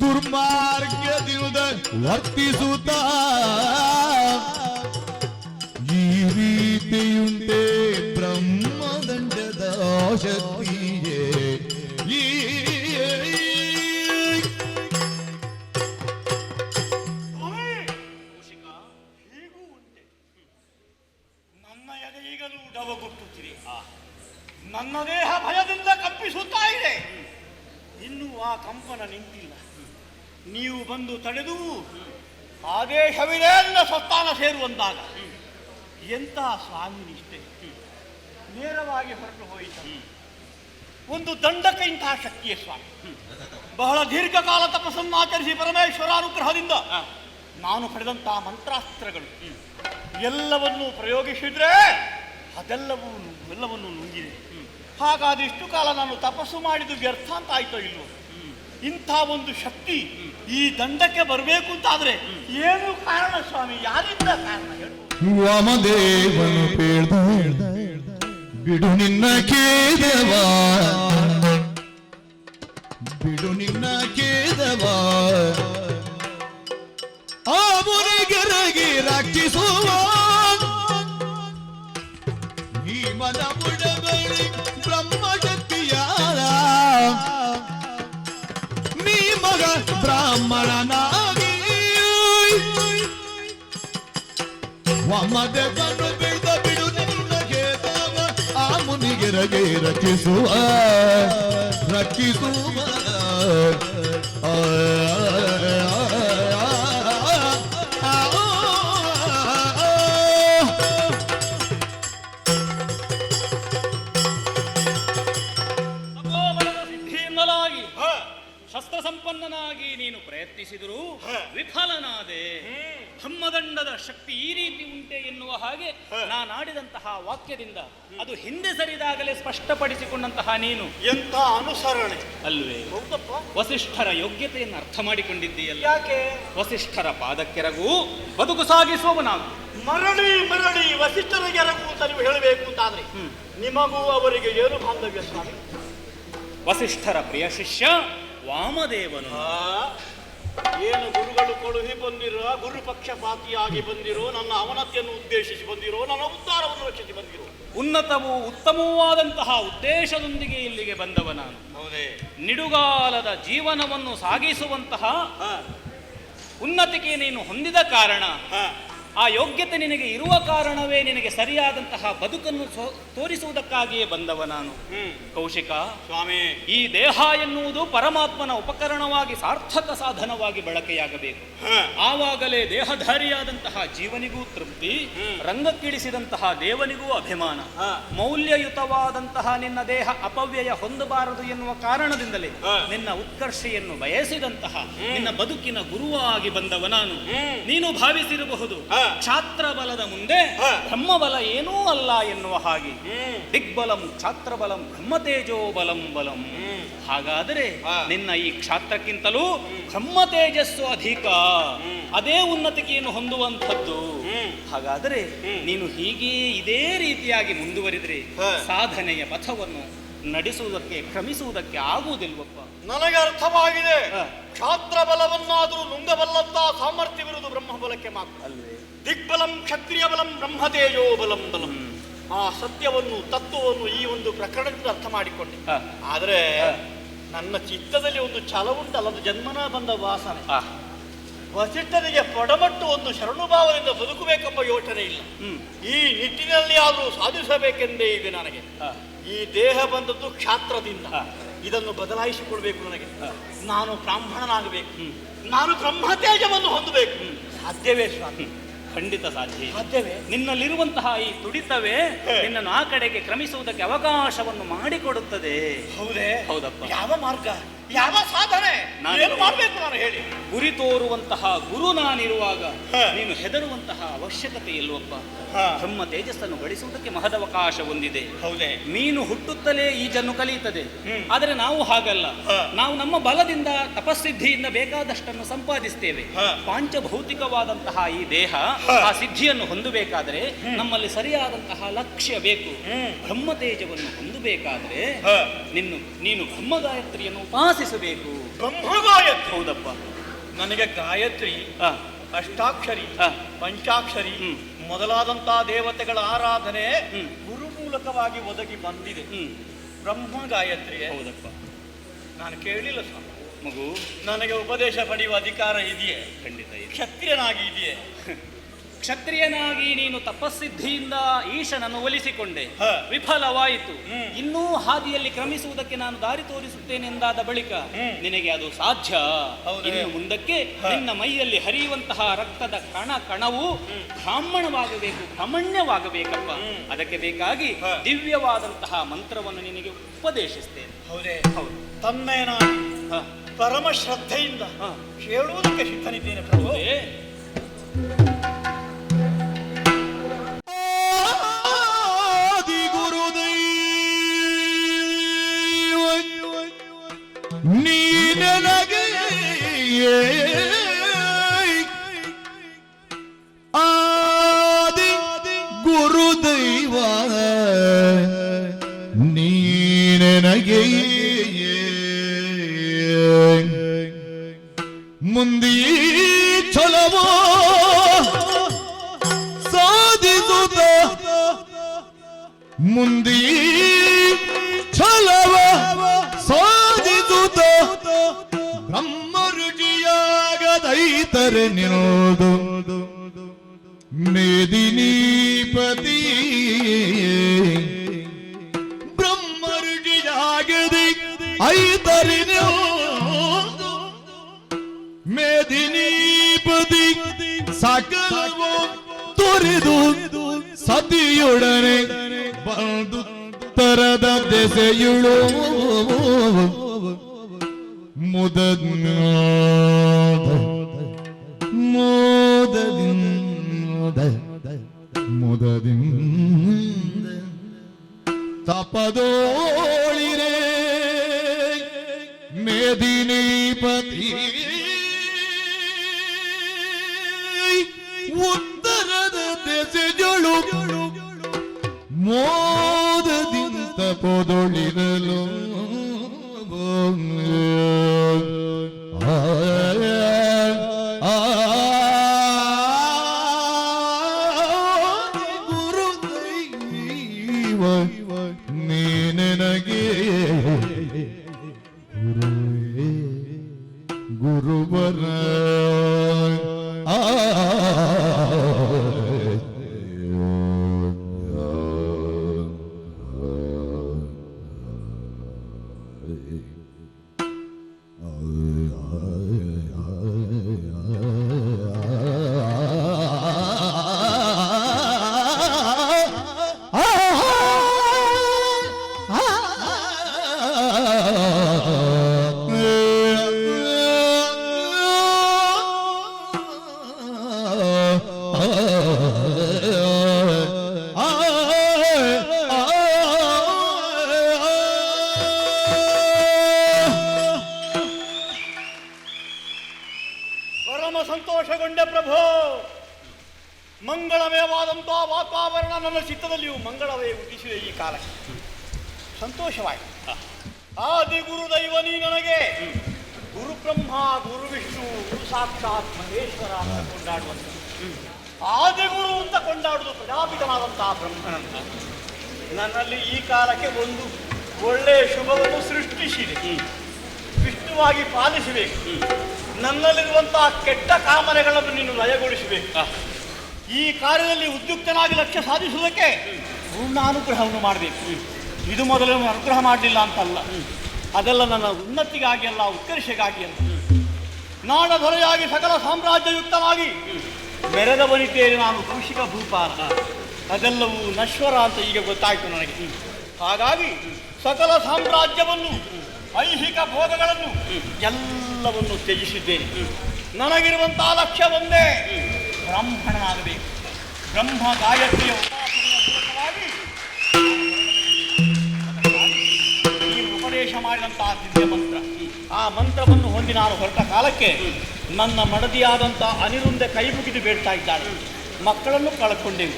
ದುರ್ಮಾರ್ಗದಿಂದ ವರ್ತಿಸುತ್ತ ಈ ರೀತಿಯುಂಟೆ ಬ್ರಹ್ಮದಂಡದ ಶಕ್ತಿಯೇ. ನನ್ನ ಎದೆ ಈಗಲೂ ಡವಗೊಟ್ಟುತ್ತಿದೆ. ನನ್ನ ದೇಹ ಭಯದಿಂದ ಕಂಪಿಸುತ್ತಾ ಇದೆ. ಆ ಕಂಪನ ನಿಂತಿಲ್ಲ. ನೀವು ಬಂದು ತಡೆದು ಆದೇಶವಿದೆ ನನ್ನ ಸ್ವಸ್ಥಾನ ಸೇರುವಂತಾಗ ಎಂಥ ಸ್ವಾಮಿ ನಿಷ್ಠೆ, ನೇರವಾಗಿ ಹೊರಟು ಹೋಯಿತು. ಒಂದು ದಂಡಕ ಇಂತಹ ಶಕ್ತಿಯ ಸ್ವಾಮಿ. ಬಹಳ ದೀರ್ಘಕಾಲ ತಪಸ್ಸನ್ನು ಆಚರಿಸಿ ಪರಮೇಶ್ವರ ಅನುಗ್ರಹದಿಂದ ನಾನು ಪಡೆದಂತಹ ಮಂತ್ರಾಸ್ತ್ರಗಳು ಎಲ್ಲವನ್ನೂ ಪ್ರಯೋಗಿಸಿದ್ರೆ ಎಲ್ಲವನ್ನೂ ನುಂಗಿದೆ. ಹಾಗಾದ್ರೆ ಇಷ್ಟು ಕಾಲ ನಾನು ತಪಸ್ಸು ಮಾಡಿದ್ದು ವ್ಯರ್ಥ ಅಂತ ಆಯ್ತೋ ಇಲ್ವೋ? ಇಂಥ ಒಂದು ಶಕ್ತಿ ಈ ದಂಡಕ್ಕೆ ಬರಬೇಕು ಅಂತಾದ್ರೆ ಏನು ಕಾರಣ ಸ್ವಾಮಿ? ಯಾರಿಂದ ಕಾರಣ ಹೇಳು? ವಾಮದೇವನು ಬೇಡ್ದ ಬಿಡು ನಿನ್ನ ಕೇದವ, ಬಿಡು ನಿನ್ನ ಕೇದವ, ಆ ಮುನಿಗರಗಿ ರಕ್ಷಿಸುವ ಈ ಮನ ಬುಡಬಳಿ ಬ್ರಹ್ಮಶಕ್ತಿಯಾದ ನೀ ಮಗ ಬ್ರಾಹ್ಮಣನಾಗಿ ವಾಮದೇವನು ಬೇಡ್ದ ಬಿಡು ನಿನ್ನ ಕೇದವ, ಆ ಮುನಿಗರಗಿ ರಕ್ಷಿಸುವ ರಕ್ಷಿಸುವ ಸಿದ್ಧಿಯಿಂದಲಾಗಿ ಶಸ್ತ್ರ ಸಂಪನ್ನನಾಗಿ ನೀನು ಪ್ರಯತ್ನಿಸಿದರೂ ವಿಫಲನಾದೆ. ಬ್ರಹ್ಮದಂಡದ ಶಕ್ತಿ ಈ ರೀತಿ ಉಂಟೆ ಎನ್ನುವ ಹಾಗೆ ನಾನಾಡಿದಂತಹ ವಾಕ್ಯದಿಂದ ಅದು ಹಿಂದೆ ಸರಿದಾಗಲೇ ಸ್ಪಷ್ಟಪಡಿಸಿಕೊಂಡಂತಹ ನೀನು ಎಂಥ ಅನುಸರಣೆ ಅಲ್ವೇ? ಹೌದಪ್ಪ. ವಸಿಷ್ಠರ ಯೋಗ್ಯತೆಯನ್ನು ಅರ್ಥ ಮಾಡಿಕೊಂಡಿದ್ದೀಯಲ್ಲ. ಯಾಕೆ? ವಸಿಷ್ಠರ ಪಾದಕ್ಕೆರಗು ಬದುಕು ಸಾಗಿಸುವವ ನಾನು. ಮರಳಿ ಮರಳಿ ವಸಿಷ್ಠರಿಗೆ ಎರಗು ಅಂತ ನೀವು ಹೇಳಬೇಕು ಅಂತಾದ್ರೆ ನಿಮಗೂ ಅವರಿಗೆ ಏನು ಬಾಂಧವ್ಯ ಸ್ವಾಮಿ? ವಸಿಷ್ಠರ ಪ್ರಿಯ ಶಿಷ್ಯ ವಾಮದೇವನು. ಏನು ಗುರುಗಳು ಕೊಡುಹಿ ಬಂದಿರೋ, ಗುರು ಪಕ್ಷಪಾತಿಯಾಗಿ ಬಂದಿರೋ, ನನ್ನ ಅವನತಿಯನ್ನು ಉದ್ದೇಶಿಸಿ ಬಂದಿರೋ, ನನ್ನ ಉದ್ಧಾರವನ್ನು ರಕ್ಷಿಸಿ ಬಂದಿರೋ, ಉನ್ನತವೂ ಉತ್ತಮವಾದಂತಹ ಉದ್ದೇಶದೊಂದಿಗೆ ಇಲ್ಲಿಗೆ ಬಂದವ ನಾನು. ಹೌದೇ? ನಿಡುಗಾಲದ ಜೀವನವನ್ನು ಸಾಗಿಸುವಂತಹ ಉನ್ನತಿಗೆ ನೀನು ಹೊಂದಿದ ಕಾರಣ, ಆ ಯೋಗ್ಯತೆ ನಿನಗೆ ಇರುವ ಕಾರಣವೇ ನಿನಗೆ ಸರಿಯಾದಂತಹ ಬದುಕನ್ನು ತೋರಿಸುವುದಕ್ಕಾಗಿಯೇ ಬಂದವ ನಾನು. ಕೌಶಿಕ ಸ್ವಾಮಿ, ಈ ದೇಹ ಎನ್ನುವುದು ಪರಮಾತ್ಮನ ಉಪಕರಣವಾಗಿ ಸಾರ್ಥಕ ಸಾಧನವಾಗಿ ಬಳಕೆಯಾಗಬೇಕು. ಆವಾಗಲೇ ದೇಹಧಾರಿಯಾದಂತಹ ಜೀವನಿಗೂ ತೃಪ್ತಿ, ರಂಗಕ್ಕಿಳಿಸಿದಂತಹ ದೇವನಿಗೂ ಅಭಿಮಾನ. ಮೌಲ್ಯಯುತವಾದಂತಹ ನಿನ್ನ ದೇಹ ಅಪವ್ಯಯ ಹೊಂದಬಾರದು ಎನ್ನುವ ಕಾರಣದಿಂದಲೇ ನಿನ್ನ ಉತ್ಕರ್ಷೆಯನ್ನು ಬಯಸಿದಂತಹ ನಿನ್ನ ಬದುಕಿನ ಗುರುವಾಗಿ ಬಂದವ ನಾನು. ನೀನು ಭಾವಿಸಿರಬಹುದು ಛಾತ್ರ ಬಲದ ಮುಂದೆ ಬ್ರಹ್ಮಬಲ ಏನೂ ಅಲ್ಲ ಎನ್ನುವ ಹಾಗೆ. ದಿಗ್ಬಲಂ ಛಾತ್ರ ಬಲಂ ಬ್ರಹ್ಮತೇಜೋ ಬಲಂ ಬಲಂ. ಹಾಗಾದರೆ ನಿನ್ನ ಈ ಕ್ಷಾತ್ರಕ್ಕಿಂತಲೂ ಬ್ರಹ್ಮ ತೇಜಸ್ಸು ಅಧಿಕ, ಅದೇ ಉನ್ನತಿಕೆಯನ್ನು ಹೊಂದುವಂಥದ್ದು. ಹಾಗಾದರೆ ನೀನು ಹೀಗೆ ಇದೇ ರೀತಿಯಾಗಿ ಮುಂದುವರಿದ್ರೆ ಸಾಧನೆಯ ಪಥವನ್ನು ನಡೆಸುವುದಕ್ಕೆ ಕ್ರಮಿಸುವುದಕ್ಕೆ ಆಗುವುದಿಲ್ವಪ್ಪ? ನನಗೆ ಅರ್ಥವಾಗಿದೆ. ಕ್ಷಾತ್ರ ಬಲವನ್ನಾದರೂ ನುಂಗಬಲ್ಲಂತ ಸಾಮರ್ಥ್ಯವಿರುವುದು ಬ್ರಹ್ಮಬಲಕ್ಕೆ ಮಾತ್ರ ಅಲ್ವೇ? ದಿಗ್ಬಲಂ ಕ್ಷತ್ರಿಯ ಬಲಂ ಬ್ರಹ್ಮತೇಜೋ ಬಲಂ ಬಲಂ. ಆ ಸತ್ಯವನ್ನು ತತ್ವವನ್ನು ಈ ಒಂದು ಪ್ರಕರಣದಿಂದ ಅರ್ಥ ಮಾಡಿಕೊಂಡೆ. ಆದರೆ ನನ್ನ ಚಿತ್ತದಲ್ಲಿ ಒಂದು ಛಲವುಂಟಲ್ಲ, ಅದು ಜನ್ಮನ ಬಂದ ವಾಸನೆ. ವಸಿಷ್ಠನಿಗೆ ಪೊಡಮಟ್ಟು ಒಂದು ಶರಣುಭಾವದಿಂದ ಬದುಕಬೇಕೆಂಬ ಯೋಚನೆ ಇಲ್ಲ. ಈ ನಿಟ್ಟಿನಲ್ಲಿ ಆದರೂ ಸಾಧಿಸಬೇಕೆಂದೇ ಇದೆ ನನಗೆ. ಈ ದೇಹ ಬಂದದ್ದು ಕ್ಷಾತ್ರದಿಂದ, ಇದನ್ನು ಬದಲಾಯಿಸಿಕೊಳ್ಬೇಕು. ನನಗೆ ನಾನು ಬ್ರಾಹ್ಮಣನಾಗಬೇಕು, ನಾನು ಬ್ರಹ್ಮತೇಜವನ್ನು ಹೊಂದಬೇಕು. ಸಾಧ್ಯವೇ ಸ್ವಾಮಿ? ಖಂಡಿತ ಸಾಧ್ಯ. ಸಾಧ್ಯವೇ? ನಿನ್ನಲ್ಲಿರುವಂತಹ ಈ ತುಡಿತವೇ ನಿನ್ನನ್ನು ಆ ಕಡೆಗೆ ಕ್ರಮಿಸುವುದಕ್ಕೆ ಅವಕಾಶವನ್ನು ಮಾಡಿಕೊಡುತ್ತದೆ. ಹೌದೇ? ಹೌದಪ್ಪ. ಯಾವ ಮಾರ್ಗ, ಯಾವ ಸಾಧನೆ ಏನು ಮಾಡಬೇಕು ನಾನು ಹೇಳಿ? ಗುರಿ ತೋರುವಂತಹ ಗುರು ನಾನಿರುವಾಗ ನೀನು ಹೆದರುವಂತಹ ಅವಶ್ಯಕತೆ ಇಲ್ವಪ್ಪ. ಬ್ರಹ್ಮ ತೇಜಸ್ಸನ್ನು ಗಳಿಸುವುದಕ್ಕೆ ಮಹದವಕಾಶ ಹೊಂದಿದೆ. ಹೌದೇ? ಮೀನು ಹುಟ್ಟುತ್ತಲೇ ಈಜನ್ನು ಕಲಿಯುತ್ತದೆ, ಆದರೆ ನಾವು ಹಾಗಲ್ಲ. ನಾವು ನಮ್ಮ ಬಲದಿಂದ ತಪಸ್ಸಿದ್ಧಿಯಿಂದ ಬೇಕಾದಷ್ಟನ್ನು ಸಂಪಾದಿಸ್ತೇವೆ. ಪಾಂಚಭೌತಿಕವಾದಂತಹ ಈ ದೇಹ ಆ ಸಿದ್ಧಿಯನ್ನು ಹೊಂದಬೇಕಾದರೆ ನಮ್ಮಲ್ಲಿ ಸರಿಯಾದಂತಹ ಲಕ್ಷ್ಯ ಬೇಕು. ಬ್ರಹ್ಮ ತೇಜವನ್ನು ಹೊಂದಬೇಕಾದ್ರೆ ನೀನು ಬ್ರಹ್ಮ ಗಾಯತ್ರಿಯನ್ನು ಉಪಾಸಿಸಬೇಕು. ಬ್ರಹ್ಮ ಗಾಯತ್ರಿ? ಹೌದಪ್ಪ. ನನಗೆ ಗಾಯತ್ರಿ, ಅಷ್ಟಾಕ್ಷರಿ, ಪಂಚಾಕ್ಷರಿ ಮೊದಲಾದಂತಹ ದೇವತೆಗಳ ಆರಾಧನೆ ಗುರು ಮೂಲಕವಾಗಿ ಒದಗಿ ಬಂದಿದೆ. ಬ್ರಹ್ಮ ಗಾಯತ್ರಿ? ಹೌದಪ್ಪ. ನಾನು ಕೇಳಿಲ್ಲ ಸ್ವಾಮಿ. ಮಗು, ನನಗೆ ಉಪದೇಶ ಪಡೆಯುವ ಅಧಿಕಾರ ಇದೆಯೇ? ಖಂಡಿತ ಇದೆ. ಕ್ಷತ್ರಿಯನಾಗಿ ಇದೆಯೇ? ಕ್ಷತ್ರಿಯನಾಗಿ ನೀನು ತಪಸ್ಸಿದ್ಧಿಯಿಂದ ಈಶನನ್ನು ಒಲಿಸಿಕೊಂಡೆ, ವಿಫಲವಾಯಿತು. ಇನ್ನೂ ಹಾದಿಯಲ್ಲಿ ಕ್ರಮಿಸುವುದಕ್ಕೆ ನಾನು ದಾರಿ ತೋರಿಸುತ್ತೇನೆ ಎಂದಾದ ಬಳಿಕ ನಿನಗೆ ಅದು ಸಾಧ್ಯ? ಇನ್ನು ಮುಂದಕ್ಕೆ ನಿನ್ನ ಮೈಯಲ್ಲಿ ಹರಿಯುವಂತಹ ರಕ್ತದ ಕಣ ಕಣವು ಬ್ರಾಹ್ಮಣವಾಗಬೇಕು, ಬ್ರಹ್ಮಣ್ಯವಾಗಬೇಕಪ್ಪ. ಅದಕ್ಕೆ ಬೇಕಾಗಿ ದಿವ್ಯವಾದಂತಹ ಮಂತ್ರವನ್ನು ನಿನಗೆ ಉಪದೇಶಿಸ್ತೇನೆ. ಹೌದೇ? ಹೌದು. ತನ್ಮಯನಾಗಿ ಪರಮ ಶ್ರದ್ಧೆಯಿಂದ ಹೇಳುವುದಕ್ಕೆ ಸಿದ್ಧನಿದ್ದೇನೆ ಪ್ರಭು. ನೀನಗೆ ಆದಿ ಗುರುದೈವ, ನೀನಗೆ ಮುಂದೀ ಛಲವೋ ಸಾಧಿಸುತ್ತ, ಮುಂದೀ ಛಲವ ಸಾಧಿಸುತ್ತ ಬ್ರಹ್ಮರುಚಿಯಾಗದೈತರೆ ನಿನ್ನೋದು ಮೇದಿನೀಪತಿ. ಬ್ರಹ್ಮರುಚಿಯಾಗದೆ ಐತರೆ ನಿನ್ನೋದು ಮೇದಿನೀಪತಿ. ಸಕಲವೋ ತೊರೆದು ಸತಿಯೊಡನೆ ಬಂದು ತರದ ದೆಸೆಯುಳು ಮುದದಿಂದ ತಪದೋಳಿರೆ ಮೇದಿನೀಪತಿ. ಉತ್ತರದ ದೆಸೆಗಳು ಮೋದದಿಂದ ಪೊದೊಳಿರಲು ಗುರುದೈವ ನೀನಗೆ ಗುರುವರ ಸಂತೋಷಗೊಂಡೆ ಪ್ರಭು. ಮಂಗಳಮಯವಾದಂತಹ ವಾತಾವರಣ ನನ್ನ ಚಿತ್ತದಲ್ಲಿಯೂ ಮಂಗಳವೇ ಹುಟ್ಟಿಸಿದೆ. ಈ ಕಾಲಕ್ಕೆ ಸಂತೋಷವಾಯಿತು. ಆದಿ ಗುರುದೈವ ನೀ ನನಗೆ ಗುರು ಬ್ರಹ್ಮ, ಗುರು ವಿಷ್ಣು, ಗುರು ಸಾಕ್ಷಾತ್ ಮಹೇಶ್ವರ ಅಂತ ಕೊಂಡಾಡುವಂತ, ಆದಿ ಗುರು ಅಂತ ಕೊಂಡಾಡುವುದು ಪ್ರಜಾಪಿತನಾದಂತಹ ಬ್ರಹ್ಮನಂತ ನನ್ನಲ್ಲಿ ಈ ಕಾಲಕ್ಕೆ ಒಂದು ಒಳ್ಳೆಯ ಶುಭವನ್ನು ಸೃಷ್ಟಿಸಿದೆ. ವಿಷ್ಣುವಾಗಿ ಪಾಲಿಸಬೇಕು. ನನ್ನಲ್ಲಿರುವಂತಹ ಕೆಟ್ಟ ಕಾಮನೆಗಳನ್ನು ನೀನು ಲಯಗೊಳಿಸಬೇಕು. ಈ ಕಾರ್ಯದಲ್ಲಿ ಉದ್ಯುಕ್ತನಾಗಿ ಲಕ್ಷ್ಯ ಸಾಧಿಸುವುದಕ್ಕೆ ಪೂರ್ಣ ಅನುಗ್ರಹವನ್ನು ಮಾಡಬೇಕು. ಇದು ಮೊದಲು ಅನುಗ್ರಹ ಮಾಡಲಿಲ್ಲ ಅಂತಲ್ಲ, ಅದೆಲ್ಲ ನನ್ನ ಉನ್ನತಿಗಾಗಿ ಅಲ್ಲ, ಉತ್ಕರ್ಷೆಗಾಗಿ ಅಲ್ಲ. ನಾಡ ದೊರೆಯಾಗಿ ಸಕಲ ಸಾಮ್ರಾಜ್ಯಯುಕ್ತವಾಗಿ ಮೆರೆದವನಿದ್ದೇನೆ ನಾನು ಕೌಶಿಕ ಭೂಪಾಲ. ಅದೆಲ್ಲವೂ ನಶ್ವರ ಅಂತ ಈಗ ಗೊತ್ತಾಯಿತು ನನಗೆ. ಹಾಗಾಗಿ ಸಕಲ ಸಾಮ್ರಾಜ್ಯವನ್ನು, ಐಹಿಕ ಭೋಗಗಳನ್ನು ಎಲ್ಲವನ್ನು ತ್ಯಜಿಸಿದ್ದೇನೆ. ನನಗಿರುವಂತಹ ಲಕ್ಷ್ಯ ಒಂದೇ, ಬ್ರಾಹ್ಮಣನಾಗಬೇಕು. ಬ್ರಹ್ಮ ಗಾಯತ್ರಿಯ ಉಪಾಸನೆಯ ಮೂಲಕವಾಗಿ ನೀವು ಉಪದೇಶ ಮಾಡಿದಂತಹ ದಿವ್ಯ ಮಂತ್ರ, ಆ ಮಂತ್ರವನ್ನು ಹೊಂದಿ ನಾನು ಹೊರಟ ಕಾಲಕ್ಕೆ ನನ್ನ ಮಡದಿಯಾದಂಥ ಅನಿರುಂದೆ ಕೈ ಮುಗಿದು ಬೇಡ್ತಾ ಇದ್ದಾಳೆ. ಮಕ್ಕಳನ್ನು ಕಳ್ಕೊಂಡೆವು,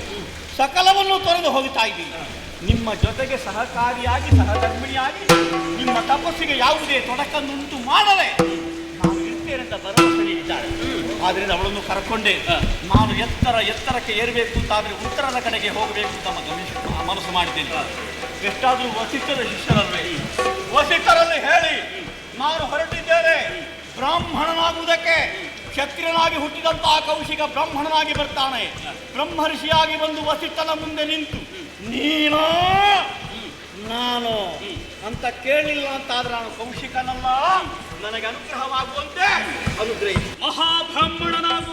ಸಕಲವನ್ನು ತೊರೆದು ಹೋಗ್ತಾ ಇದ್ದೀವಿ. ನಿಮ್ಮ ಜೊತೆಗೆ ಸಹಕಾರಿಯಾಗಿ, ಸಹಧರ್ಮಿಣಿಯಾಗಿ ನಿಮ್ಮ ತಪಸ್ಸಿಗೆ ಯಾವುದೇ ತೊಡಕನ್ನುಂಟು ಮಾಡದೆ ನಾನು ಇರ್ತೇನೆಂತ ಭರವಸೆ ನೀಡಿದ್ದಾಳೆ. ಆದ್ದರಿಂದ ಅವಳನ್ನು ಕರ್ಕೊಂಡೆ ನಾನು ಎತ್ತರಕ್ಕೆ ಏರಬೇಕು ಅಂತಾದರೆ ಉತ್ತರದ ಕಡೆಗೆ ಹೋಗಬೇಕು ಅಂತ ಮನಸ್ಸು ಮಾಡಿದ್ದೇನೆ. ಎಷ್ಟಾದರೂ ವಸಿಷ್ಠರ ಶಿಷ್ಯರಲ್ವೇ, ವಸಿಷ್ಠರಲ್ಲಿ ಹೇಳಿ ನಾನು ಹೊರಟಿದ್ದೇನೆ ಬ್ರಾಹ್ಮಣನಾಗುವುದಕ್ಕೆ. ಕ್ಷತ್ರಿಯನಾಗಿ ಹುಟ್ಟಿದಂತಹ ಕೌಶಿಕ ಬ್ರಾಹ್ಮಣನಾಗಿ ಬರ್ತಾನೆ. ಬ್ರಹ್ಮರ್ಷಿಯಾಗಿ ಬಂದು ವಸಿಷ್ಠನ ಮುಂದೆ ನಿಂತು ನೀನು ನಾನು ಅಂತ ಕೇಳಲಿಲ್ಲ ಅಂತಾದ್ರೆ ನಾನು ಕೌಶಿಕನಲ್ಲ, ನನಗೆ ಅನುಗ್ರಹವಾಗುವಂತೆ ಅನುಗ್ರಹಿಸಿ. ಮಹಾಬ್ರಾಹ್ಮಣನಾಗು